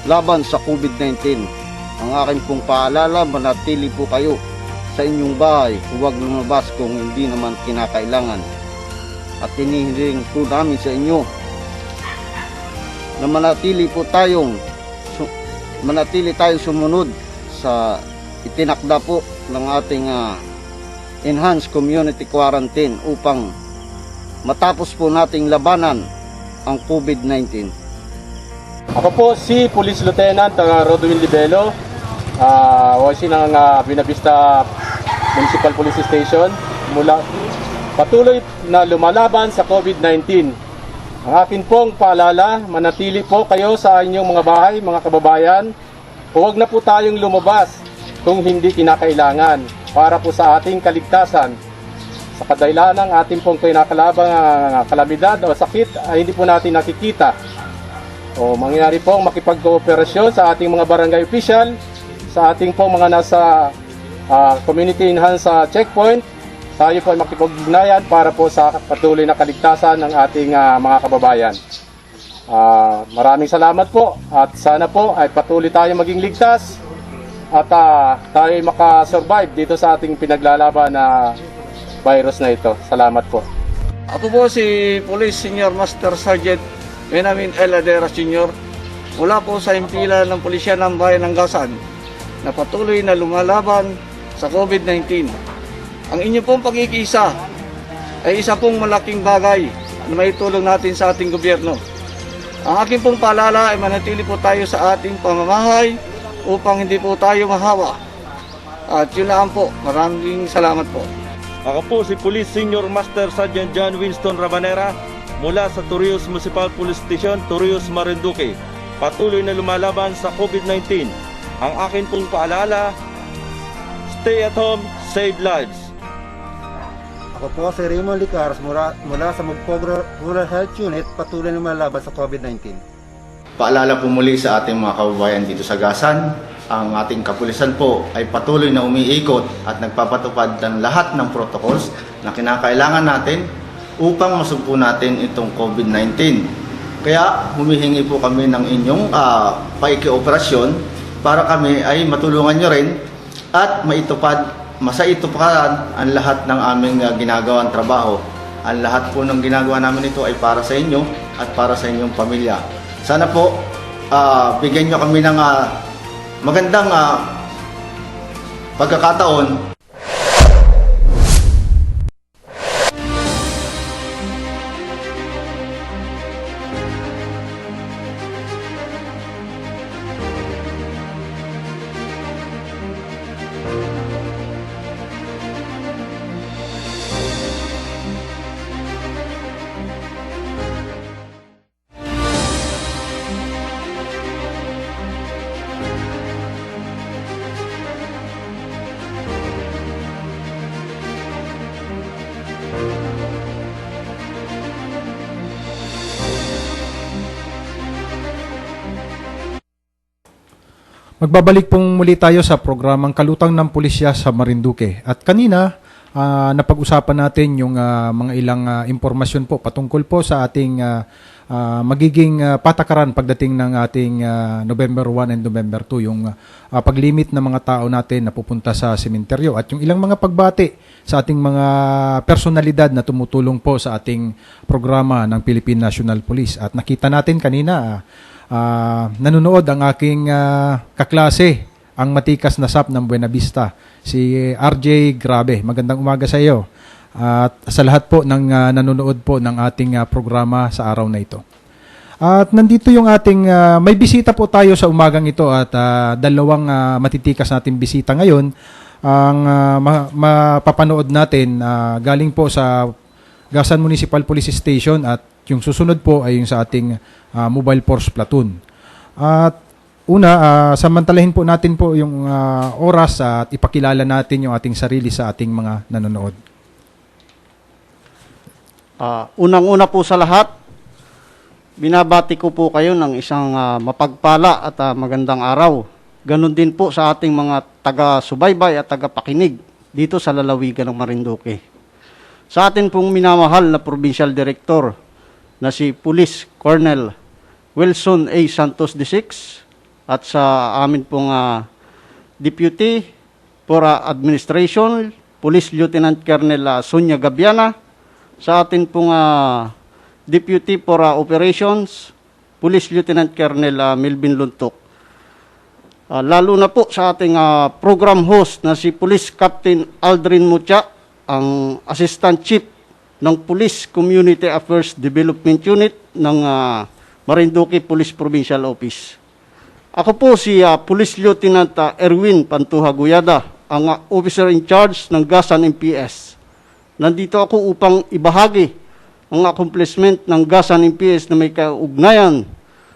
laban sa COVID-19. Ang aking pong paalala, manatili po kayo sa inyong bahay, huwag lumabas kung hindi naman kinakailangan. At hinihiling po namin sa inyo na manatili tayong sumunod sa itinakda po ng ating enhanced community quarantine upang matapos po nating labanan ang COVID-19. Ako po si Police Lieutenant Rodwin Libelo, OIC ng Binavista Municipal Police Station, patuloy na lumalaban sa COVID-19. Ang akin pong paalala, manatili po kayo sa inyong mga bahay, mga kababayan. Huwag na po tayong lumabas kung hindi kinakailangan para po sa ating kaligtasan. Sa kadahilan ng ating pong kinakalabang kalamidad o sakit ay hindi po natin nakikita. O mangyayari pong makipag-kooperasyon sa ating mga barangay official, sa ating pong mga nasa community enhanced checkpoint, tayo po ay makipag-ugnayan para po sa patuloy na kaligtasan ng ating mga kababayan. Maraming salamat po at sana po ay patuloy tayo maging ligtas at tayo ay makasurvive dito sa ating pinaglalaban na virus na ito. Salamat po. Ako po si Police Senior Master Sergeant Benjamin L. Adera Sr. mula po sa impila ng Pulisya ng Bayan ng Gasan na patuloy na lumalaban sa COVID-19. Ang inyo pong pag-ikiisa ay isa pong malaking bagay na may tulong natin sa ating gobyerno. Ang aking pong paalala ay manatili po tayo sa ating pamamahay upang hindi po tayo mahawa. At yun lang po. Maraming salamat po. Ako po si Police Senior Master Sergeant John Winston Rabanera mula sa Torrijos Municipal Police Station, Torrijos, Marinduque. Patuloy na lumalaban sa COVID-19. Ang akin pong paalala, stay at home, save lives. Ako po si Raymond Licaros mula sa Mugpog Rural Health Unit, patuloy na lumalaban sa COVID-19. Paalala po muli sa ating mga kababayan dito sa Gasan, ang ating kapulisan po ay patuloy na umiikot at nagpapatupad ng lahat ng protocols na kinakailangan natin upang masugpo natin itong COVID-19. Kaya humihingi po kami ng inyong paikioperasyon para kami ay matulungan nyo rin at masaituparan ang lahat ng aming ginagawang trabaho. Ang lahat po ng ginagawa namin ito ay para sa inyo at para sa inyong pamilya. Sana po bigyan nyo kami ng magandang pagkakataon Magbabalik pong muli tayo sa programang Kalutang ng Pulisya sa Marinduque. At kanina, napag-usapan natin yung mga ilang impormasyon po patungkol po sa ating magiging patakaran pagdating ng ating November 1 and November 2, yung paglimit ng mga tao natin na pupunta sa sementeryo at yung ilang mga pagbati sa ating mga personalidad na tumutulong po sa ating programa ng Philippine National Police. At nakita natin kanina, nanonood ang aking kaklase, ang matikas na SAP ng Buena Vista, si RJ Grabe. Magandang umaga sa iyo. At sa lahat po ng nanonood po ng ating programa sa araw na ito. At nandito yung ating, may bisita po tayo sa umagang ito at dalawang matitikas natin bisita ngayon. Ang mapapanood natin galing po sa Gasan Municipal Police Station at yung susunod po ay yung sa ating Mobile Force Platoon. At una, samantalahin po natin po yung oras at ipakilala natin yung ating sarili sa ating mga nanonood. Unang-una po sa lahat, binabati ko po kayo ng isang mapagpala at magandang araw. Ganon din po sa ating mga taga-subaybay at taga-pakinig dito sa lalawigan ng Marinduque. Sa atin pong minamahal na Provincial Director na si Police Colonel Wilson A. Santos D6 at sa amin pong Deputy for Administration, Police Lieutenant Colonel Sonia Gabiana, sa atin pong Deputy for Operations, Police Lieutenant Colonel Melvin Luntok. Lalo na po sa ating program host na si Police Captain Aldrin Mucha, ang Assistant Chief ng Police Community Affairs Development Unit ng Marinduque Police Provincial Office. Ako po si Police Lieutenant Erwin Pantuha Guyada, ang Officer in Charge ng Gasan MPS. Nandito ako upang ibahagi ang accomplishment ng Gasan MPS na may kaugnayan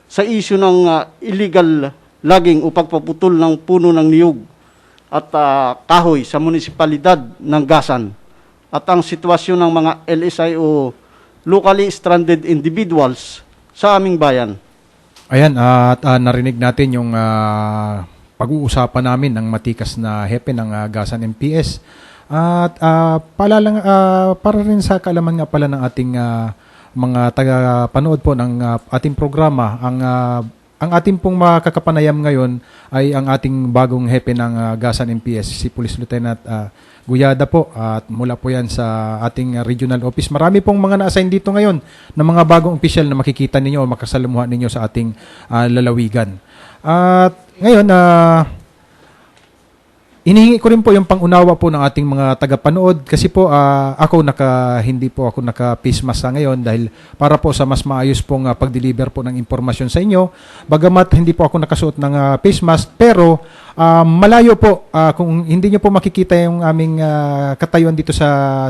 sa issue ng illegal logging o pagpaputol ng puno ng niyog at kahoy sa munisipalidad ng Gasan. At ang sitwasyon ng mga LSI o locally stranded individuals sa aming bayan. Ayan, at narinig natin yung pag-uusapan namin ng matikas na hepe ng Gasan MPS. At para rin sa kaalaman nga pala ng ating mga taga-panood po ng ating programa, ang ating pong makakapanayam ngayon ay ang ating bagong hepe ng Gasan MPS, si Police Lieutenant Guyada po, at mula po yan sa ating regional office. Marami pong mga na-assign dito ngayon ng mga bagong opisyal na makikita ninyo o makasalamuha ninyo sa ating lalawigan. At ngayon, inihingi ko rin po yung pangunawa po ng ating mga tagapanood kasi po hindi po ako naka-face mask ngayon dahil para po sa mas maayos pong pag-deliver po ng impormasyon sa inyo. Bagamat hindi po ako nakasuot ng face mask, pero malayo po, kung hindi nyo po makikita yung aming katayuan dito sa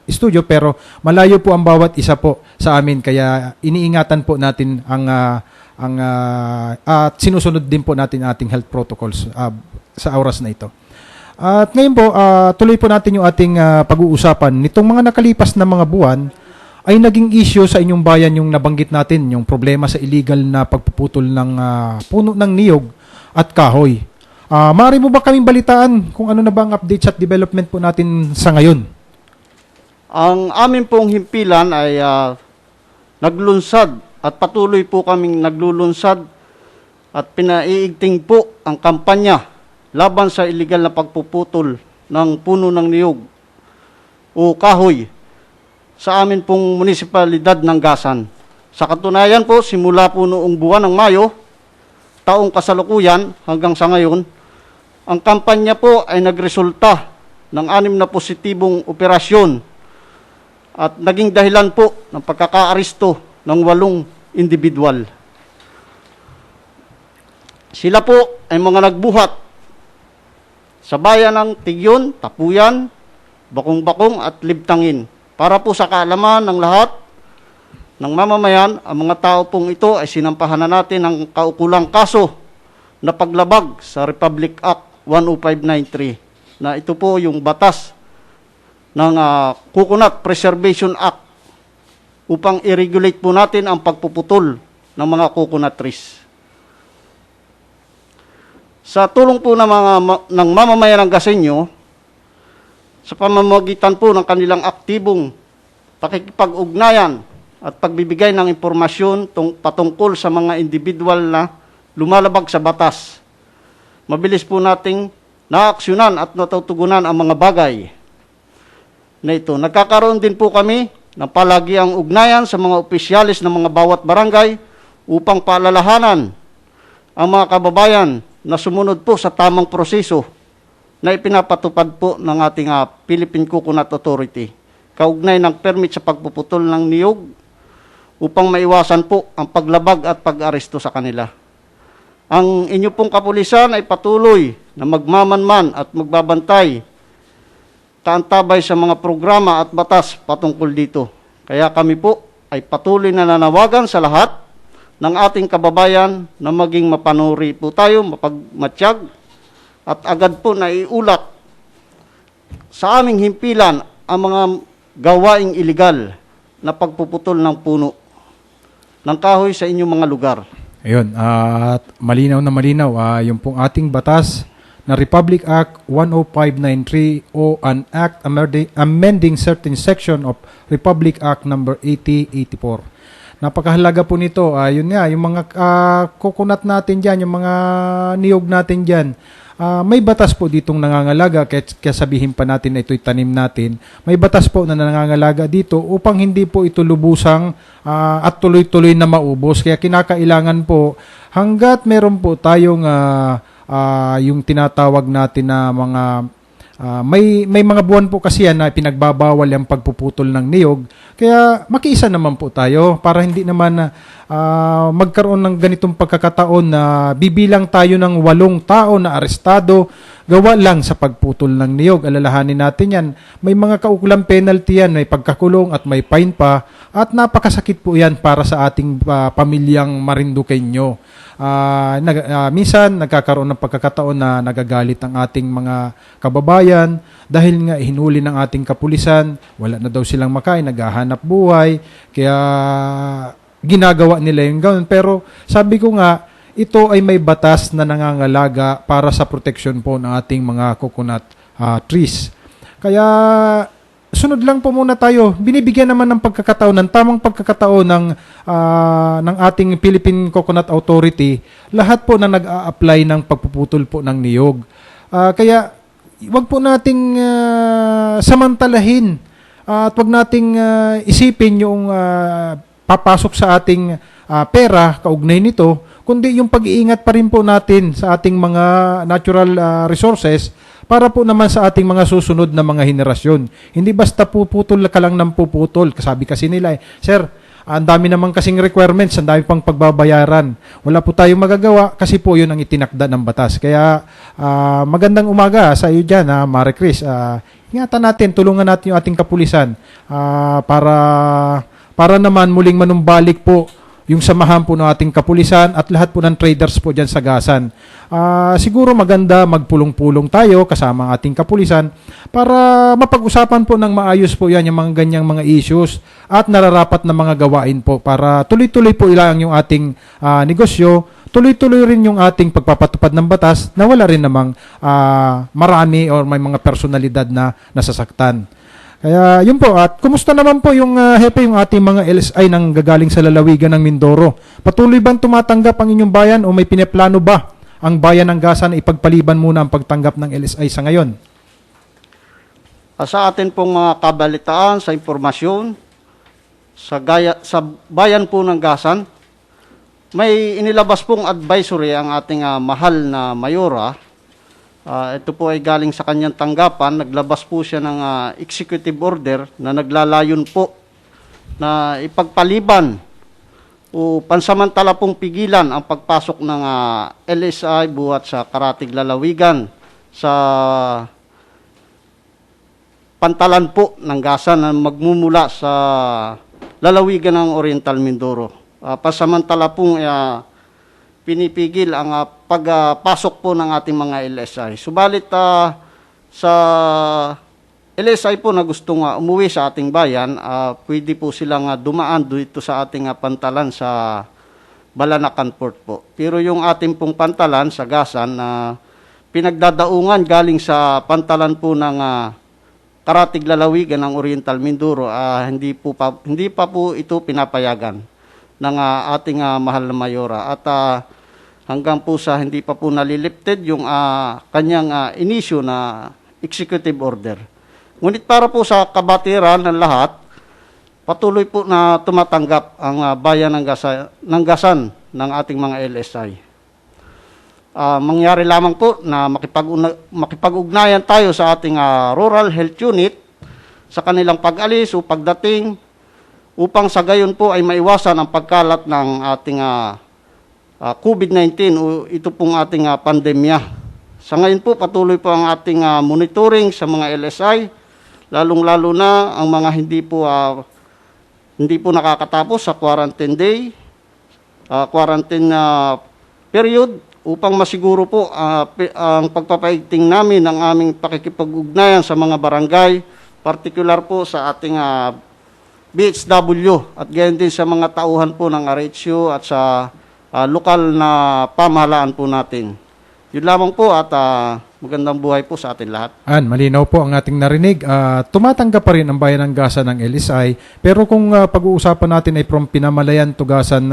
studio, pero malayo po ang bawat isa po sa amin, kaya iniingatan po natin at sinusunod din po natin ating health protocols sa oras na ito. At ngayon po, tuloy po natin yung ating pag-uusapan. Nitong mga nakalipas na mga buwan, ay naging issue sa inyong bayan yung nabanggit natin, yung problema sa illegal na pagpuputol ng puno ng niyog at kahoy. Maaari mo ba kaming balitaan kung ano na ba ang updates at development po natin sa ngayon? Ang amin pong himpilan ay naglunsad at patuloy po kaming naglulunsad at pinaiigting po ang kampanya laban sa illegal na pagpuputol ng puno ng niyog o kahoy sa amin pong munisipalidad ng Gasan. Sa katunayan po, simula po noong buwan ng Mayo, taong kasalukuyan hanggang sa ngayon, ang kampanya po ay nagresulta ng 6 na positibong operasyon at naging dahilan po ng pagkakaaresto ng 8 individual. Sila po ay mga nagbuhat sa bayan ng Tigyon, Tapuyan, Bakong-Bakong at Libtangin. Para po sa kaalaman ng lahat ng mamamayan, ang mga tao pong ito ay sinampahan na natin ng kaukulang kaso na paglabag sa Republic Act 10593 na ito po yung batas ng Coconut Preservation Act upang i-regulate po natin ang pagpuputol ng mga coconut trees. Sa tulong po ng mamamayan ng Gasenyo, sa pamamagitan po ng kanilang aktibong pakikipag-ugnayan at pagbibigay ng impormasyon patungkol sa mga individual na lumalabag sa batas, mabilis po nating naaksyonan at natutugunan ang mga bagay na ito. Nagkakaroon din po kami ng palagiang ugnayan sa mga opisyalis ng mga bawat barangay upang paalalahanan ang mga kababayan na sumunod po sa tamang proseso na ipinapatupad po ng ating Philippine Coconut Authority kaugnay ng permit sa pagpuputol ng niyog upang maiwasan po ang paglabag at pag-aresto sa kanila. Ang inyo pong kapulisan ay patuloy na magmamanman at magbabantay taantabay sa mga programa at batas patungkol dito. Kaya kami po ay patuloy na nanawagan sa lahat ng ating kababayan na maging mapanuri po tayo, mapagmatsyag, at agad po na iulat sa aming himpilan ang mga gawaing iligal na pagpuputol ng puno ng kahoy sa inyong mga lugar. Ayun, at malinaw na malinaw, yung pong ating batas na Republic Act 10593 o an act amending certain section of Republic Act number 8084. Napakahalaga po nito. Yun nga, yung mga coconut natin dyan, yung mga niyog natin dyan, may batas po ditong nangangalaga, kaya sabihin pa natin na ito'y tanim natin. May batas po na nangangalaga dito upang hindi po ito lubusang at tuloy-tuloy na maubos. Kaya kinakailangan po, hanggat meron po tayong yung tinatawag natin na mga may mga buwan po kasi yan na pinagbabawal ang pagpuputol ng niyog. Kaya makiisa naman po tayo para hindi naman magkaroon ng ganitong pagkakataon na bibilang tayo ng 8 tao na arestado gawa lang sa pagputol ng niyog. Alalahanin natin yan. May mga kaukulang penalty yan, may pagkakulong at may fine pa. At napakasakit po yan para sa ating pamilyang Marinduqueño. Minsan nagkakaroon ng pagkakataon na nagagalit ang ating mga kababayan dahil nga hinuli ng ating kapulisan, wala na daw silang makain, naghahanap buhay, kaya ginagawa nila yung gano'n. Pero sabi ko nga, ito ay may batas na nangangalaga para sa proteksyon po ng ating mga coconut trees. Kaya sunod lang po muna tayo. Binibigyan naman ng pagkakataon, ng tamang pagkakataon ng ating Philippine Coconut Authority, lahat po na nag-a-apply ng pagpuputol po ng niyog. Kaya wag po nating samantalahin at wag nating isipin yung papasok sa ating pera kaugnay nito, kundi yung pag-iingat pa rin po natin sa ating mga natural resources para po naman sa ating mga susunod na mga henerasyon. Hindi basta puputol ka lang ng puputol. Sabi kasi nila, Sir, ang dami naman kasing requirements, ang dami pang pagbabayaran. Wala po tayong magagawa kasi po yun ang itinakda ng batas. Kaya magandang umaga sa iyo dyan, Mare Chris. Ingatan natin, tulungan natin yung ating kapulisan para naman muling manumbalik po yung samahan po ng ating kapulisan at lahat po ng traders po dyan sa Gasan. Siguro maganda magpulong-pulong tayo kasama ang ating kapulisan para mapag-usapan po ng maayos po yan yung mga ganyang mga issues at nararapat na mga gawain po para tuloy-tuloy po ilang yung ating negosyo, tuloy-tuloy rin yung ating pagpapatupad ng batas na wala rin namang marami or may mga personalidad na nasasaktan. Kaya yun po, at kumusta naman po yung hepe, yung ating mga LSI nang gagaling sa lalawigan ng Mindoro? Patuloy bang tumatanggap ang inyong bayan o may pineplano ba ang bayan ng Gasan na ipagpaliban muna ang pagtanggap ng LSI sa ngayon? Sa atin pong kabalitaan, sa informasyon, sa bayan po ng Gasan, may inilabas pong advisory ang ating mahal na mayora. Ito po ay galing sa kanyang tanggapan. Naglabas po siya ng executive order na naglalayon po na ipagpaliban o pansamantala pong pigilan ang pagpasok ng LSI buhat sa Karatig Lalawigan sa pantalan po ng Gasan na magmumula sa lalawigan ng Oriental Mindoro. Pansamantala pong pinipigil ang pagpasok po ng ating mga LSI. Subalit sa LSI po na gustong umuwi sa ating bayan, pwede po silang dumaan dito sa ating pantalan sa Balanacan Port po. Pero yung ating pong pantalan sa Gasan na pinagdadaungan galing sa pantalan po ng Karatig Lalawigan ng Oriental Mindoro, hindi pa po ito pinapayagan ng ating mahal na mayora. At hanggang po sa hindi pa po nalilifted yung kanyang inisyu na executive order. Ngunit para po sa kabatiran ng lahat, patuloy po na tumatanggap ang bayan ng Gasan ng ating mga LSI. Mangyari lamang po na makipag-ugnayan tayo sa ating Rural Health Unit sa kanilang pag-alis o pagdating upang sa gayon po ay maiwasan ang pagkalat ng ating COVID-19 o ito pong ating pandemya. Sa ngayon po patuloy po ang ating monitoring sa mga LSI, lalong-lalo na ang mga hindi po nakakatapos sa quarantine period upang masiguro po ang pagpapaigting namin ng aming pakikipag-ugnayan sa mga barangay, partikular po sa ating BHW at gayon din sa mga tauhan po ng RHU at sa lokal na pamahalaan po natin. Yun lamang po at magandang buhay po sa atin lahat. Malinaw po ang ating narinig. Tumatanggap pa rin ang bayan ng Gasan ng LSI, pero kung pag-uusapan natin ay from Pinamalayan to Gasan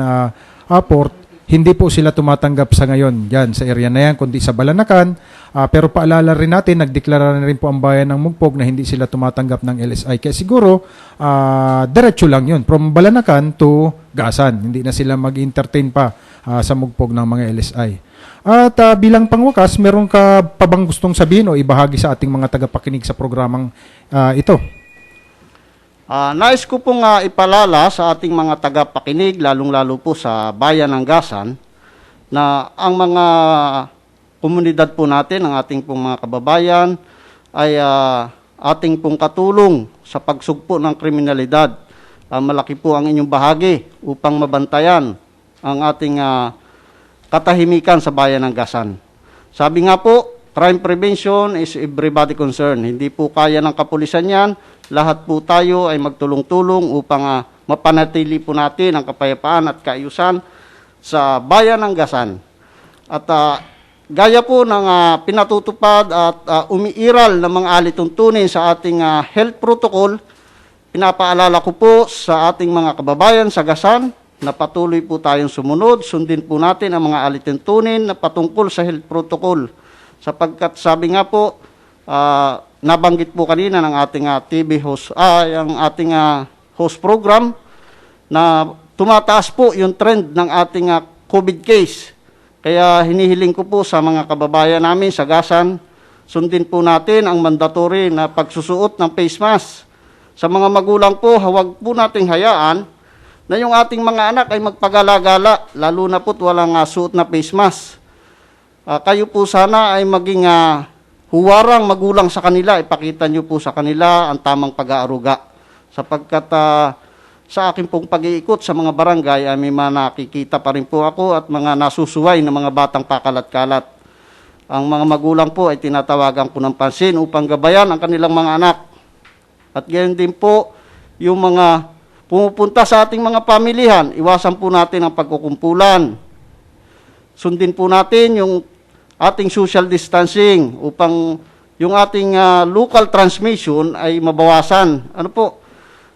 Port, hindi po sila tumatanggap sa ngayon yan sa area na yan, kundi sa Balanacan. Pero paalala rin natin, nagdeklara na rin po ang bayan ng Mugpog na hindi sila tumatanggap ng LSI. Kaya siguro, diretso lang yun. From Balanacan to Gasan. Hindi na sila mag-entertain pa sa Mugpog ng mga LSI. At bilang pangwakas, meron ka pa bang gustong sabihin o ibahagi sa ating mga tagapakinig sa programang ito? Nais ko pong ipalala sa ating mga tagapakinig, lalong-lalo po sa bayan ng Gasan, na ang mga komunidad po natin, ang ating pong mga kababayan, ay ating pong katulong sa pagsugpo ng kriminalidad. Malaki po ang inyong bahagi upang mabantayan ang ating katahimikan sa bayan ng Gasan. Sabi nga po, crime prevention is everybody concerned. Hindi po kaya ng kapulisan yan. Lahat po tayo ay magtulong-tulong upang mapanatili po natin ang kapayapaan at kaayusan sa bayan ng Gasan. At gaya po ng pinatutupad at umiiral ng mga alituntunin sa ating health protocol, pinapaalala ko po sa ating mga kababayan sa Gasan na patuloy po tayong sumunod, sundin po natin ang mga alituntunin na patungkol sa health protocol. Sapagkat sabi nga po, nabanggit po kanina ng ating TV host, ang ating host program, na tumataas po yung trend ng ating COVID case. Kaya hinihiling ko po sa mga kababayan namin sa Gasan, sundin po natin ang mandatory na pagsusuot ng face mask. Sa mga magulang po, huwag po nating hayaan na yung ating mga anak ay magpagala-gala, lalo na po't walang suot na face mask. Kayo po sana ay maging huwarang magulang sa kanila, ipakita nyo po sa kanila ang tamang pag-aaruga. Sapagkat sa akin pong pag-iikot sa mga barangay, may mga nakikita pa rin po ako at mga nasusuway na mga batang pakalat-kalat. Ang mga magulang po ay tinatawagan po ng pansin upang gabayan ang kanilang mga anak. At gayon din po, yung mga pumupunta sa ating mga pamilihan, iwasan po natin ang pagkukumpulan. Sundin po natin yung ating social distancing upang yung ating local transmission ay mabawasan. Ano po?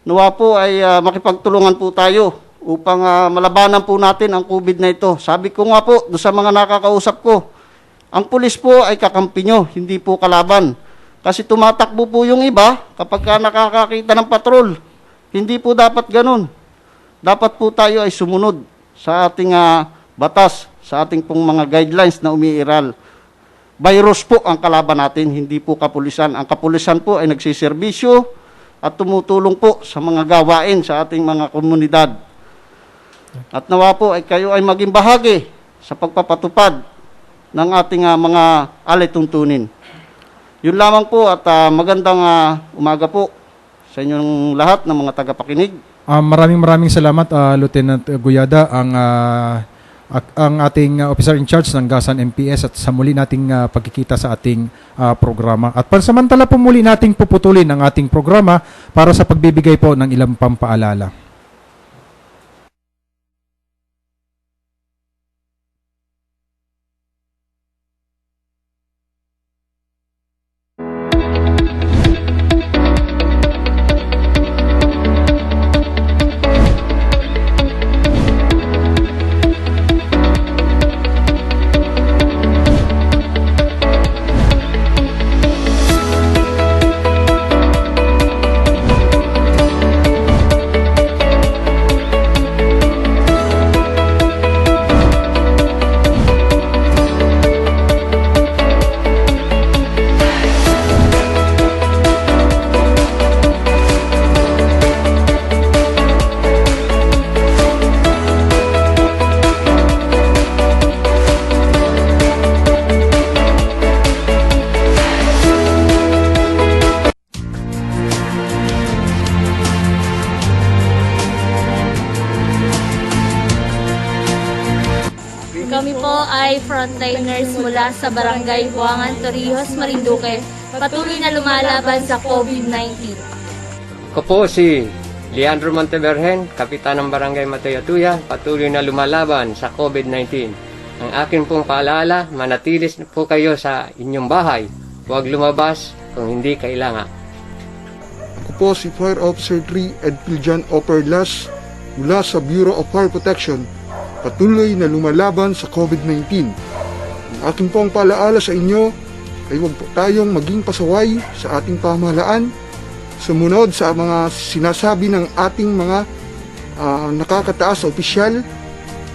Nawa po ay makipagtulungan po tayo upang malabanan po natin ang COVID na ito. Sabi ko nga po doon sa mga nakakausap ko, ang pulis po ay kakampi nyo, hindi po kalaban. Kasi tumatakbo po yung iba kapag nakakakita ng patrol. Hindi po dapat ganun. Dapat po tayo ay sumunod sa ating batas, sa ating pong mga guidelines na umiiral. Virus po ang kalaban natin, hindi po kapulisan. Ang kapulisan po ay nagsiservisyo at tumutulong po sa mga gawain sa ating mga komunidad. At nawa po ay kayo ay maging bahagi sa pagpapatupad ng ating mga alituntunin. Yun lamang po at magandang umaga po sa inyong lahat ng mga tagapakinig. Maraming salamat, Lieutenant Guyada, ang ating officer in charge ng Gasan MPS, at sa muli nating pagkikita sa ating programa. At pansamantala po muli nating puputulin ang ating programa para sa pagbibigay po ng ilang pampaalala. ay frontliners mula sa Barangay Buangan, Torrijos, Marinduque, patuloy na lumalaban sa COVID-19. Ako po si Leandro Montevergen, Kapitan ng Barangay Matayatuya, patuloy na lumalaban sa COVID-19. Ang akin pong paalala, manatili po kayo sa inyong bahay. Huwag lumabas kung hindi kailangan. Ako po si Fire Officer 3 Edpiljan Operlas mula sa Bureau of Fire Protection, patuloy na lumalaban sa COVID-19. Ang aking pong paalaala sa inyo ay huwag po tayong maging pasaway sa ating pamahalaan, sumunod sa mga sinasabi ng ating mga nakakataas na opisyal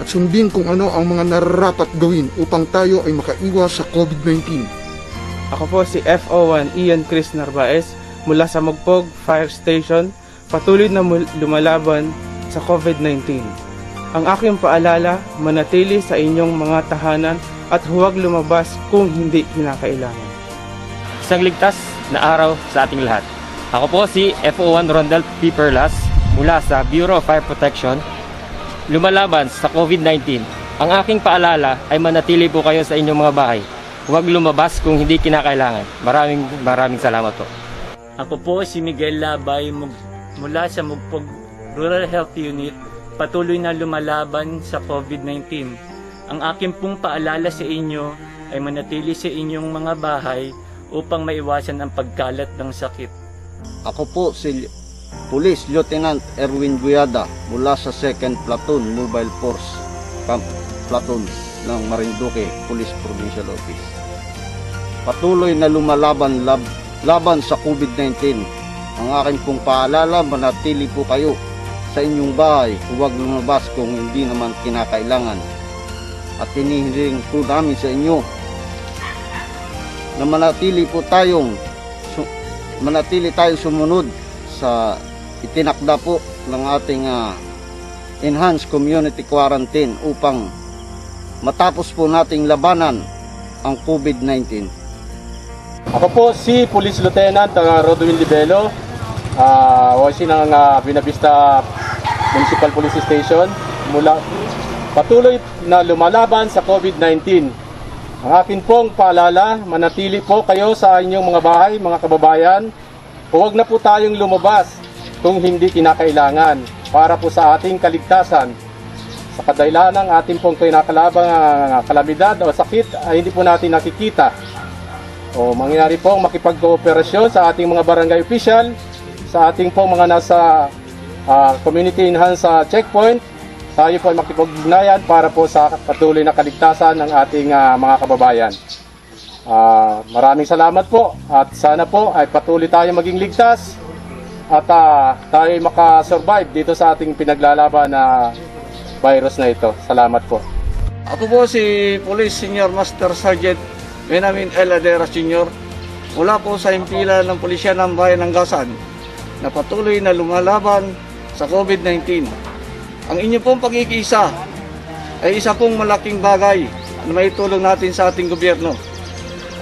at sundin kung ano ang mga nararapat gawin upang tayo ay makaiwas sa COVID-19. Ako po si FO1 Ian Chris Narvaez mula sa Mugpog Fire Station, patuloy na lumalaban sa COVID-19. Ang aking paalala, manatili sa inyong mga tahanan at huwag lumabas kung hindi kinakailangan. Isang ligtas na araw sa ating lahat. Ako po si FO1 Rondel P. Perlas mula sa Bureau of Fire Protection, lumalaban sa COVID-19. Ang aking paalala ay manatili po kayo sa inyong mga bahay. Huwag lumabas kung hindi kinakailangan. Maraming salamat po. Ako po si Miguel Labay mula sa Mugpog Rural Health Unit, patuloy na lumalaban sa COVID-19. Ang aking pong paalala sa inyo ay manatili sa inyong mga bahay upang maiwasan ang pagkalat ng sakit. Ako po si Police Lieutenant Erwin Guyada mula sa 2nd Platoon Mobile Force Camp Platoon ng Marinduque Police Provincial Office. Patuloy na lumalaban laban sa COVID-19. Ang aking pong paalala, manatili po kayo sa inyong bahay, huwag lumabas kung hindi naman kinakailangan. At hinihiling po namin sa inyo na manatili tayong sumunod sa itinakda po ng ating enhanced community quarantine upang matapos po nating labanan ang COVID-19. Ako po si Police Lieutenant Rodwin Libelo, OIC ng Binavista Municipal Police Station, patuloy na lumalaban sa COVID-19. Ang akin pong paalala, manatili po kayo sa inyong mga bahay, mga kababayan. Huwag na po tayong lumabas kung hindi kinakailangan para po sa ating kaligtasan. Sa kadahilan ng ating pong kinakalabang kalamidad o sakit ay hindi po natin nakikita. O mangyari pong makipag-kooperasyon sa ating mga barangay official, sa ating pong mga nasa community enhanced checkpoint, tayo po ay makipag-ugnayan para po sa patuloy na kaligtasan ng ating mga kababayan. Maraming salamat po at sana po ay patuloy tayo maging ligtas at tayo ay makasurvive dito sa ating pinaglalaban na virus na ito. Salamat po. Ako po si Police Senior Master Sergeant Benjamin L. Adera Sr. mula po sa impila ng Pulisya ng Bayan ng Gasan na patuloy na lumalaban sa COVID-19. Ang inyong pong pagkikisa ay isa pong malaking bagay na may tulong natin sa ating gobyerno.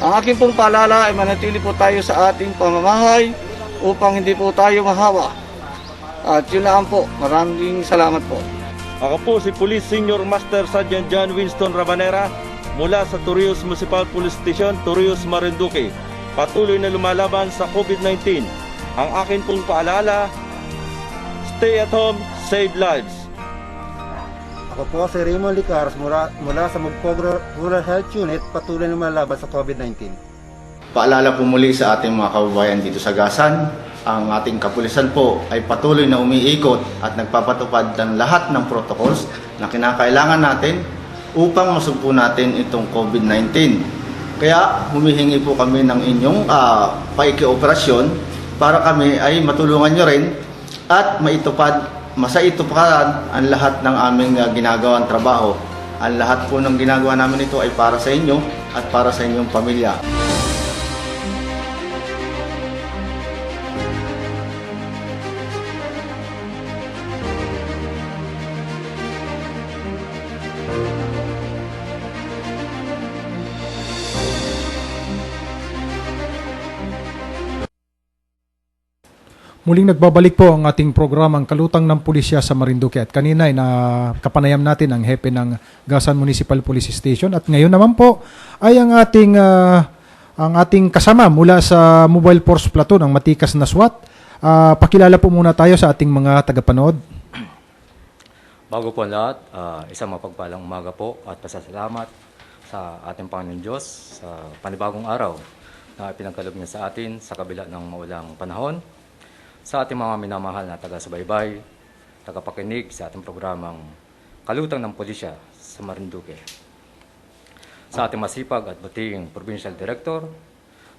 Ang aking pong paalala ay manatili po tayo sa ating pamamahay upang hindi po tayo mahawa. At yun lang po. Maraming salamat po. Ako po si Police Senior Master Sergeant John Winston Rabanera mula sa Torrijos Municipal Police Station, Torrijos, Marinduque. Patuloy na lumalaban sa COVID-19. Ang akin pong paalala, stay at home, save lives. Ako po si Raymond Licaros mula sa Mugpog Rural Health Unit, patuloy na lumalaban sa COVID-19. Paalala po muli sa ating mga kababayan dito sa Gasan, ang ating kapulisan po ay patuloy na umiikot at nagpapatupad ng lahat ng protocols na kinakailangan natin upang masugpo natin itong COVID-19. Kaya humihingi po kami ng inyong paikioperasyon para kami ay matulungan nyo rin at masaituparan ang lahat ng aming ginagawang trabaho. Ang lahat po ng ginagawa namin ito ay para sa inyo at para sa inyong pamilya. Muling nagbabalik po ang ating programang Kalutang ng Pulisya sa Marinduque. At kanina ay nakapanayam natin ang hepe ng Gasan Municipal Police Station. At ngayon naman po ay ang ating kasama mula sa Mobile Force Platoon, ang matikas na SWAT. Pakilala po muna tayo sa ating mga tagapanood. Bago po ang lahat, isang mapagpalang umaga po at pasasalamat sa ating Panginoon Diyos sa panibagong araw na pinagkaloob niya sa atin sa kabila ng maulang panahon. Sa ating mga minamahal na taga-subaybay, tagapakinig sa ating programang Kalutang ng Pulisya sa Marinduque. Sa ating masipag at buting Provincial Director,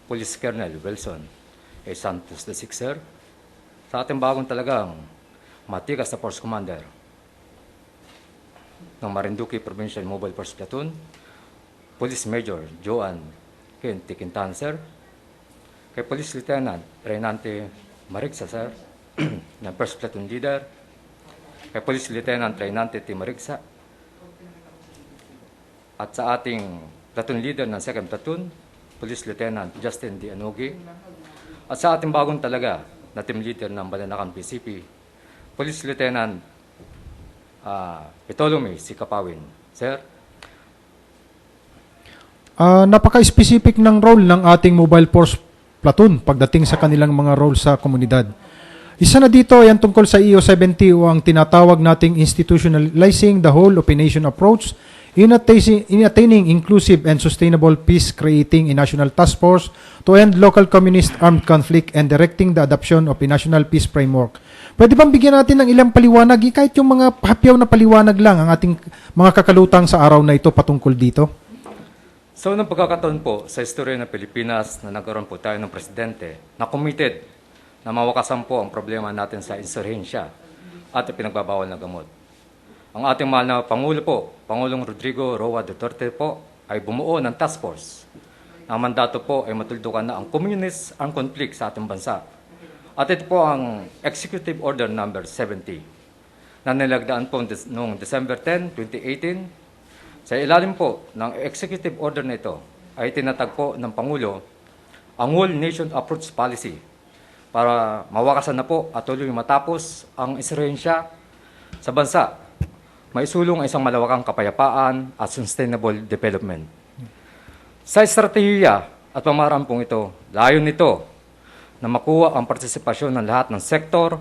Police Colonel Wilson A. Santos VI, Sir. Sa ating bagong talagang matikas na Force Commander ng Marinduque Provincial Mobile Force Platoon, Police Major Joan Kenti Quintan, Sir. Kay Police Lieutenant Reynante Marigsa, Sir, ng First Platoon Leader. Kay Police Lieutenant Reynante T. Marigsa. At sa ating Platoon Leader ng Second Platoon, Police Lieutenant Justin D. Anogi. At sa ating bagong talaga na Team Leader ng Balanacan PCP, Police Lieutenant Ptolemy C. Kapawin. Sir. Napaka-specific ng role ng ating Mobile Force Platoon pagdating sa kanilang mga role sa komunidad. Isa na dito ay ang tungkol sa EO70 o ang tinatawag nating institutionalizing the whole of a nation approach in attaining inclusive and sustainable peace, creating a national task force to end local communist armed conflict and directing the adoption of a national peace framework. Pwede bang bigyan natin ng ilang paliwanag, kahit yung mga hapyaw na paliwanag lang ang ating mga kakalutang sa araw na ito patungkol dito? So, nung pagkakataon po sa istorya ng Pilipinas na nagkaroon po tayo ng presidente na committed na mawakasan po ang problema natin sa insurhensya at ipinagbabawal na gamot. Ang ating mahal na Pangulo po, Pangulong Rodrigo Roa Duterte po, ay bumuo ng task force. Ang mandato po ay matuldukan na ang communist armed conflict sa ating bansa. At ito po ang Executive Order Number 70 na nilagdaan po noong December 10, 2018. Sa ilalim po ng executive order na ito ay tinatagpo ng Pangulo ang Whole Nation Approach Policy para mawakasan na po at tuloy matapos ang insurhensya sa bansa. Maisulong ang isang malawakang kapayapaan at sustainable development. Sa estratehiya at pamamaraan pong ito, layon nito na makuha ang partisipasyon ng lahat ng sektor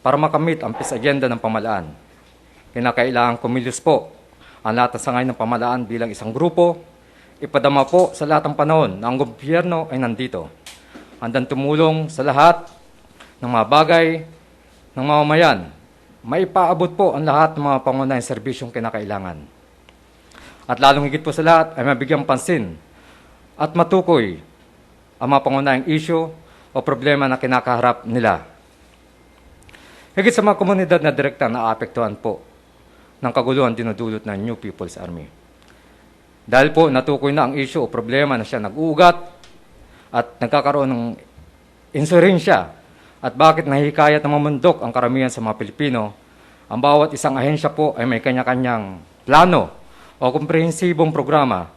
para makamit ang peace agenda ng pamahalaan. Kinakailangan kumilos po ang lahat ng sangay ng pamahalaan bilang isang grupo, ipadama po sa lahat ng panahon na ang gobyerno ay nandito. Handang tumulong sa lahat ng mga bagay ng mamamayan. Maipaabot po ang lahat ng mga pangunahing serbisyong kinakailangan. At lalong higit po sa lahat ay mabigyang pansin at matukoy ang mga pangunahing issue o problema na kinakaharap nila. Higit sa mga komunidad na direkta na aapektuhan po ng kaguluhan dinudulot ng New People's Army. Dahil po natukoy na ang issue o problema na siya nag-uugat at nagkakaroon ng insurhensya at bakit nahihikayat na mamundok ang karamihan sa mga Pilipino, ang bawat isang ahensya po ay may kanya-kanyang plano o komprehensibong programa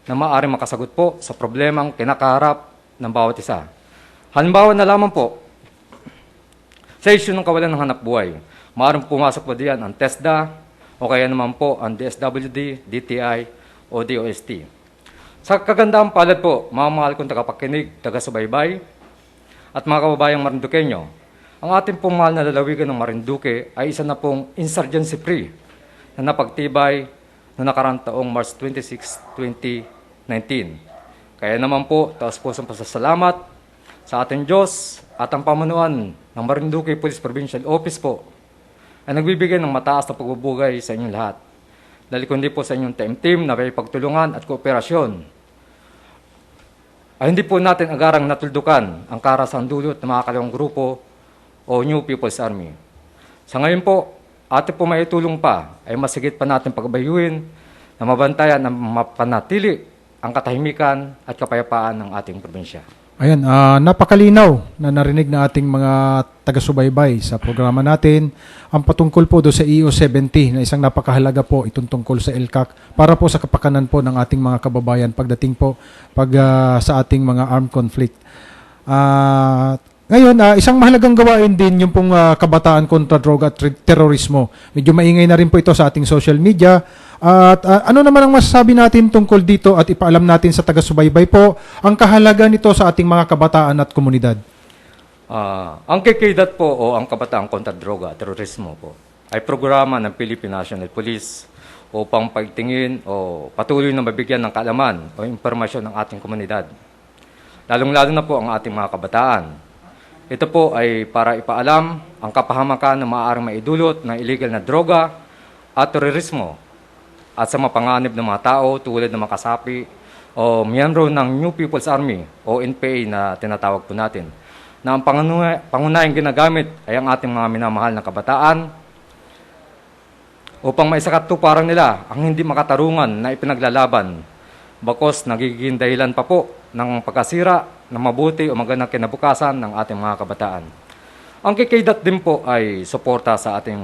na maaaring makasagot po sa problemang kinakaharap ng bawat isa. Halimbawa na lamang po, sa issue ng kawalan ng hanap buhay, maaaring pumasok po diyan ang TESDA, o kaya naman po ang DSWD, DTI, o DOST. Sa kagandang palad po, mga mahal kong tagapakinig, taga-subaybay, at mga kababayang Marinduqueño, ang ating pong mahal na lalawigan ng Marinduque ay isa na pong insurgency-free na napagtibay noong nakaraang taong March 26, 2019. Kaya naman po, taos-pusong pasasalamat sa ating Diyos at ang pamunuan ng Marinduque Police Provincial Office po ay nagbibigay ng mataas na pagbubugay sa inyong lahat. Dahil kundi po sa inyong team na may pagtulungan at kooperasyon, ay hindi po natin agarang natuldukan ang karasang dulot ng mga kalawang grupo o New People's Army. Sa ngayon po, atin po may tulong pa ay masigit pa natin pagbayuhin na mabantayan na mapanatili ang katahimikan at kapayapaan ng ating probinsya. Ayan, napakalinaw na narinig na ating mga taga-subaybay sa programa natin ang patungkol po doon sa EO70 na isang napakahalaga po itong tungkol sa LCAC para po sa kapakanan po ng ating mga kababayan pagdating po sa ating mga armed conflict. Ngayon, isang mahalagang gawain din yung pong kabataan kontra droga at terorismo. Medyo maingay na rin po ito sa ating social media. At ano naman ang masasabi natin tungkol dito at ipaalam natin sa taga-subaybay po ang kahalagan nito sa ating mga kabataan at komunidad? Ang KKDAT po o ang Kabataan kontra Droga at Terorismo po ay programa ng Philippine National Police upang pagtingin o patuloy na mabigyan ng kaalaman o impormasyon ng ating komunidad. Lalong-lalo na po ang ating mga kabataan. Ito po ay para ipaalam ang kapahamakan na maaaring maidulot ng illegal na droga at terorismo at sa mapanganib ng mga tao tulad ng mga kasapi o miyembro ng New People's Army o NPA na tinatawag po natin, na ang pangunahing ginagamit ay ang ating mga minamahal na kabataan upang maisakatuparan nila ang hindi makatarungan na ipinaglalaban, bakos nagiging dahilan pa po ng pagkasira ng mabuti o magandang kinabukasan ng ating mga kabataan. Ang KKDAT din po ay suporta sa ating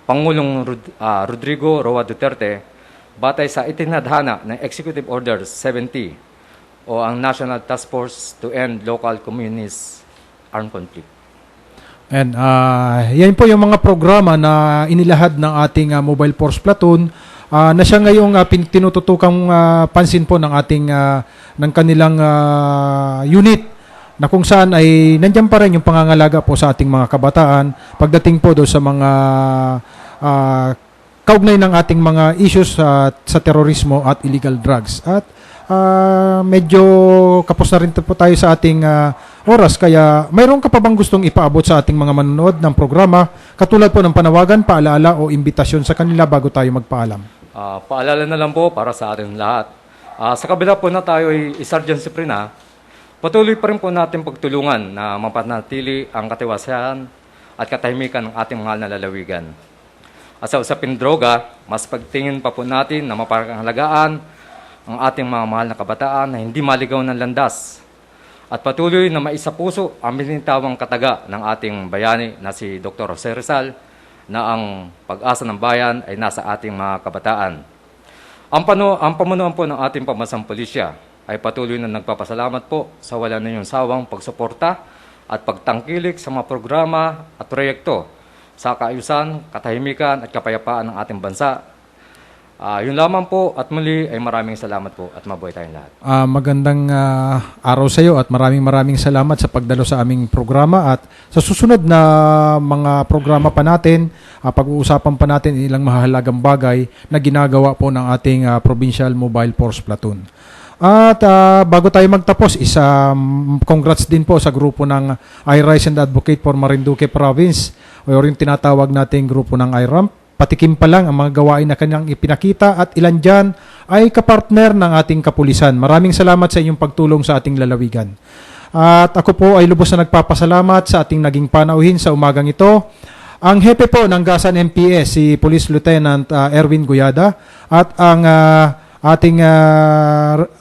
Pangulong Rodrigo Roa Duterte batay sa itinadhana ng Executive Order 70 o ang National Task Force to End Local Communist Armed Conflict. And yan po yung mga programa na inilahad ng ating Mobile Force Platoon na siya ngayong tinututukang pansin po ng ating ng kanilang unit na kung saan ay nandiyan pa rin yung pangangalaga po sa ating mga kabataan pagdating po do sa mga kaugnay ng ating mga issues sa terorismo at illegal drugs. At medyo kapos na rin po tayo sa ating oras, kaya mayroon ka pa bang gustong ipaabot sa ating mga manonood ng programa katulad po ng panawagan, paalaala o imbitasyon sa kanila bago tayo magpaalam? Paalala na lang po para sa ating lahat. Sa kabila po na tayo ay Sergeant Ciprina, patuloy pa rin po natin pagtulungan na mapanatili ang katiwasayan at katahimikan ng ating mahal na lalawigan. At sa usaping droga, mas pagtingin pa po natin na mapangalagaan ang ating mga mahal na kabataan na hindi maligaw ng landas at patuloy na maisapuso ang binitawang kataga ng ating bayani na si Dr. Jose Rizal na ang pag-asa ng bayan ay nasa ating mga kabataan. Ang pamunuan po ng ating pambansang pulisya ay patuloy na nagpapasalamat po sa wala na yung sawang pagsuporta at pagtangkilik sa mga programa at proyekto sa kaayusan, katahimikan at kapayapaan ng ating bansa. Yun lamang po at muli ay maraming salamat po at mabuhay tayong lahat. Magandang araw sa iyo at maraming salamat sa pagdalo sa aming programa at sa susunod na mga programa pa natin, pag-uusapan pa natin ilang mahalagang bagay na ginagawa po ng ating Provincial Mobile Force Platoon. At bago tayo magtapos, congrats din po sa grupo ng I Rise and Advocate for Marinduque Province o yung tinatawag nating grupo ng IRAMP. Patikim pa lang ang mga gawain na kanyang ipinakita at ilan dyan ay kapartner ng ating kapulisan. Maraming salamat sa inyong pagtulong sa ating lalawigan. At ako po ay lubos na nagpapasalamat sa ating naging panauhin sa umagang ito. Ang hepe po ng Gasan MPS, si Police Lieutenant Erwin Guyada at ang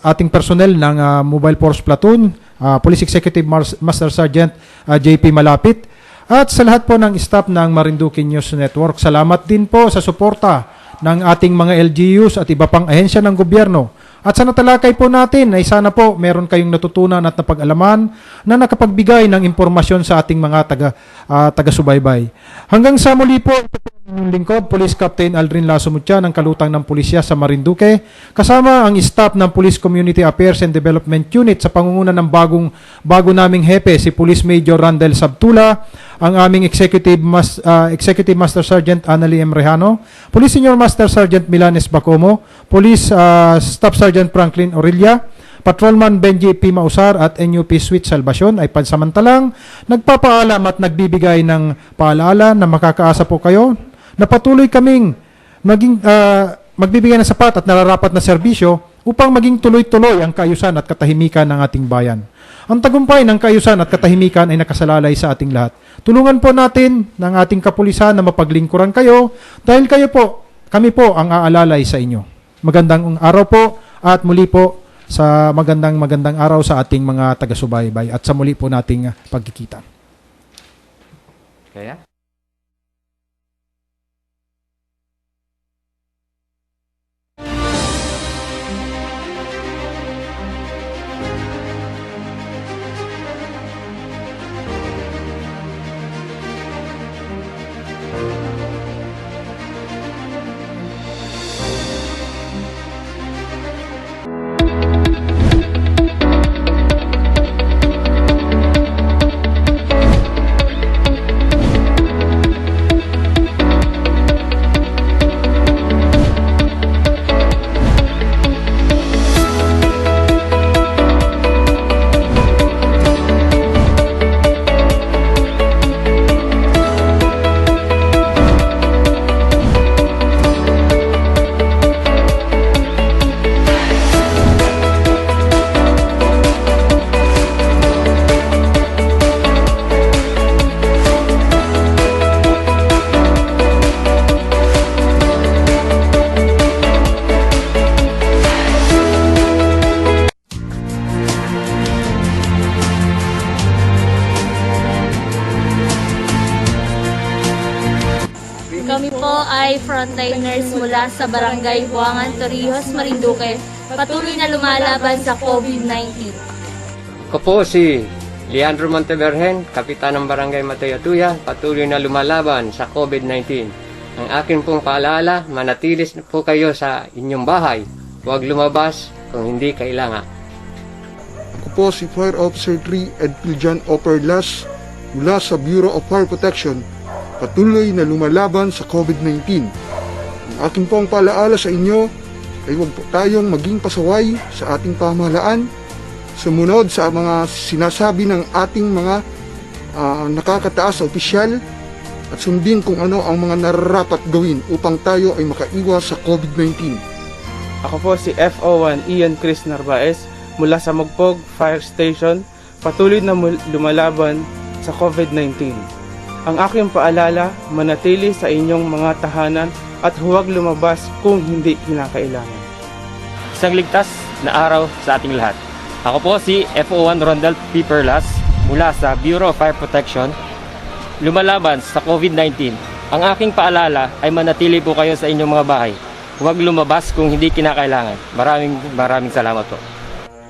ating personnel ng Mobile Force Platoon, Police Executive Master Sergeant JP Malapit. At sa lahat po ng staff ng Marinduque News Network, salamat din po sa suporta ng ating mga LGUs at iba pang ahensya ng gobyerno. At sa natalakay po natin ay sana po meron kayong natutunan at napag-alaman na nakapagbigay ng impormasyon sa ating mga taga-subaybay. Hanggang sa muli po, ito po ang lingkod, Police Captain Aldrin Lasumutya ng Kalutang ng Pulisya sa Marinduque, kasama ang staff ng Police Community Affairs and Development Unit sa pangunguna ng bago naming hepe, si Police Major Randel Sabtula, ang aming Executive Master Sergeant Annalie M. Rejano, Police Senior Master Sergeant Milanes Bacomo, Police Staff Sergeant Franklin Aurelia, Patrolman Benji P. Mausar at NUP Sweet Salvacion ay pansamantalang nagpapaalam at nagbibigay ng paalala na makakaasa po kayo na patuloy kaming magbibigay ng sapat at nararapat na serbisyo upang maging tuloy-tuloy ang kaayusan at katahimikan ng ating bayan. Ang tagumpay ng kaayusan at katahimikan ay nakasalalay sa ating lahat. Tulungan po natin ng ating kapulisan na mapaglingkuran kayo dahil kami po ang aalalay sa inyo. Magandang araw po at muli po sa magandang araw sa ating mga taga-subaybay at sa muli po nating pagkikita. Kaya? Kami po ay frontliners mula sa Barangay Buangan, Torrijos, Marinduque. Patuloy na lumalaban sa COVID-19. Ako po si Leandro Montevergen, Kapitan ng Barangay Matayatuya, patuloy na lumalaban sa COVID-19. Ang akin pong paalala, manatili po kayo sa inyong bahay. Huwag lumabas kung hindi kailangan. Ako po si Fire Officer 3 Edpiljan Operlas mula sa Bureau of Fire Protection, patuloy na lumalaban sa COVID-19. Ang aking pong paalaala sa inyo ay huwag po tayong maging pasaway sa ating pamahalaan, sumunod sa mga sinasabi ng ating mga nakakataas na opisyal at sundin kung ano ang mga nararapat gawin upang tayo ay makaiwas sa COVID-19. Ako po si FO1 Ian Chris Narvaez mula sa Mugpog Fire Station, patuloy na lumalaban sa COVID-19. Ang aking paalala, manatili sa inyong mga tahanan at huwag lumabas kung hindi kinakailangan. Isang ligtas na araw sa ating lahat. Ako po si FO1 Rondel P. Perlas mula sa Bureau of Fire Protection, lumalaban sa COVID-19. Ang aking paalala ay manatili po kayo sa inyong mga bahay. Huwag lumabas kung hindi kinakailangan. Maraming salamat po.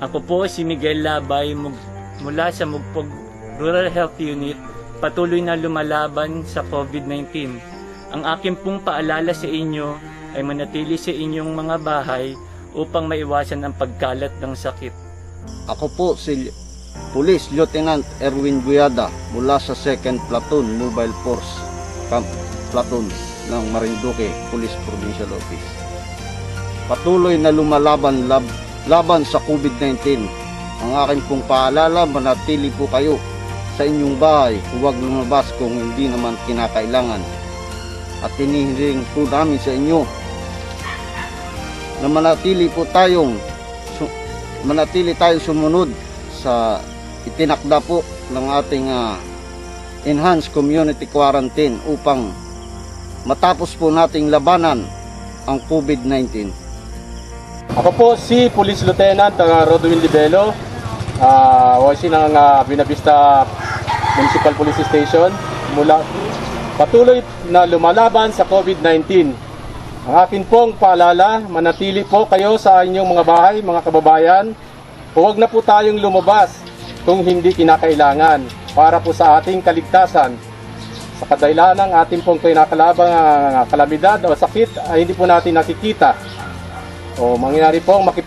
Ako po si Miguel Labay mula sa Mugpog Rural Health Unit, patuloy na lumalaban sa COVID-19. Ang aking pong paalala sa inyo ay manatili sa inyong mga bahay upang maiwasan ang pagkalat ng sakit. Ako po si Police Lieutenant Erwin Guyada mula sa 2nd Platoon Mobile Force Camp Platoon ng Marinduque Police Provincial Office. Patuloy na lumalaban laban sa COVID-19. Ang aking pong paalala, manatili po kayo sa inyong bahay, huwag lumabas kung hindi naman kinakailangan. At hinihiling po namin sa inyo na manatili tayong sumunod sa itinakda po ng ating enhanced community quarantine upang matapos po nating labanan ang COVID-19. Ako po si Police Lieutenant Rodwin Libelo, OIC ng Binavista Municipal Police Station. Patuloy na lumalaban sa COVID-19. Ang akin pong paalala, manatili po kayo sa inyong mga bahay, mga kababayan. Huwag na po tayong lumabas kung hindi kinakailangan para po sa ating kaligtasan. Sa kadahilan ng ating pong kinakalabang kalamidad o sakit ay hindi po natin nakikita. O mangyayari pong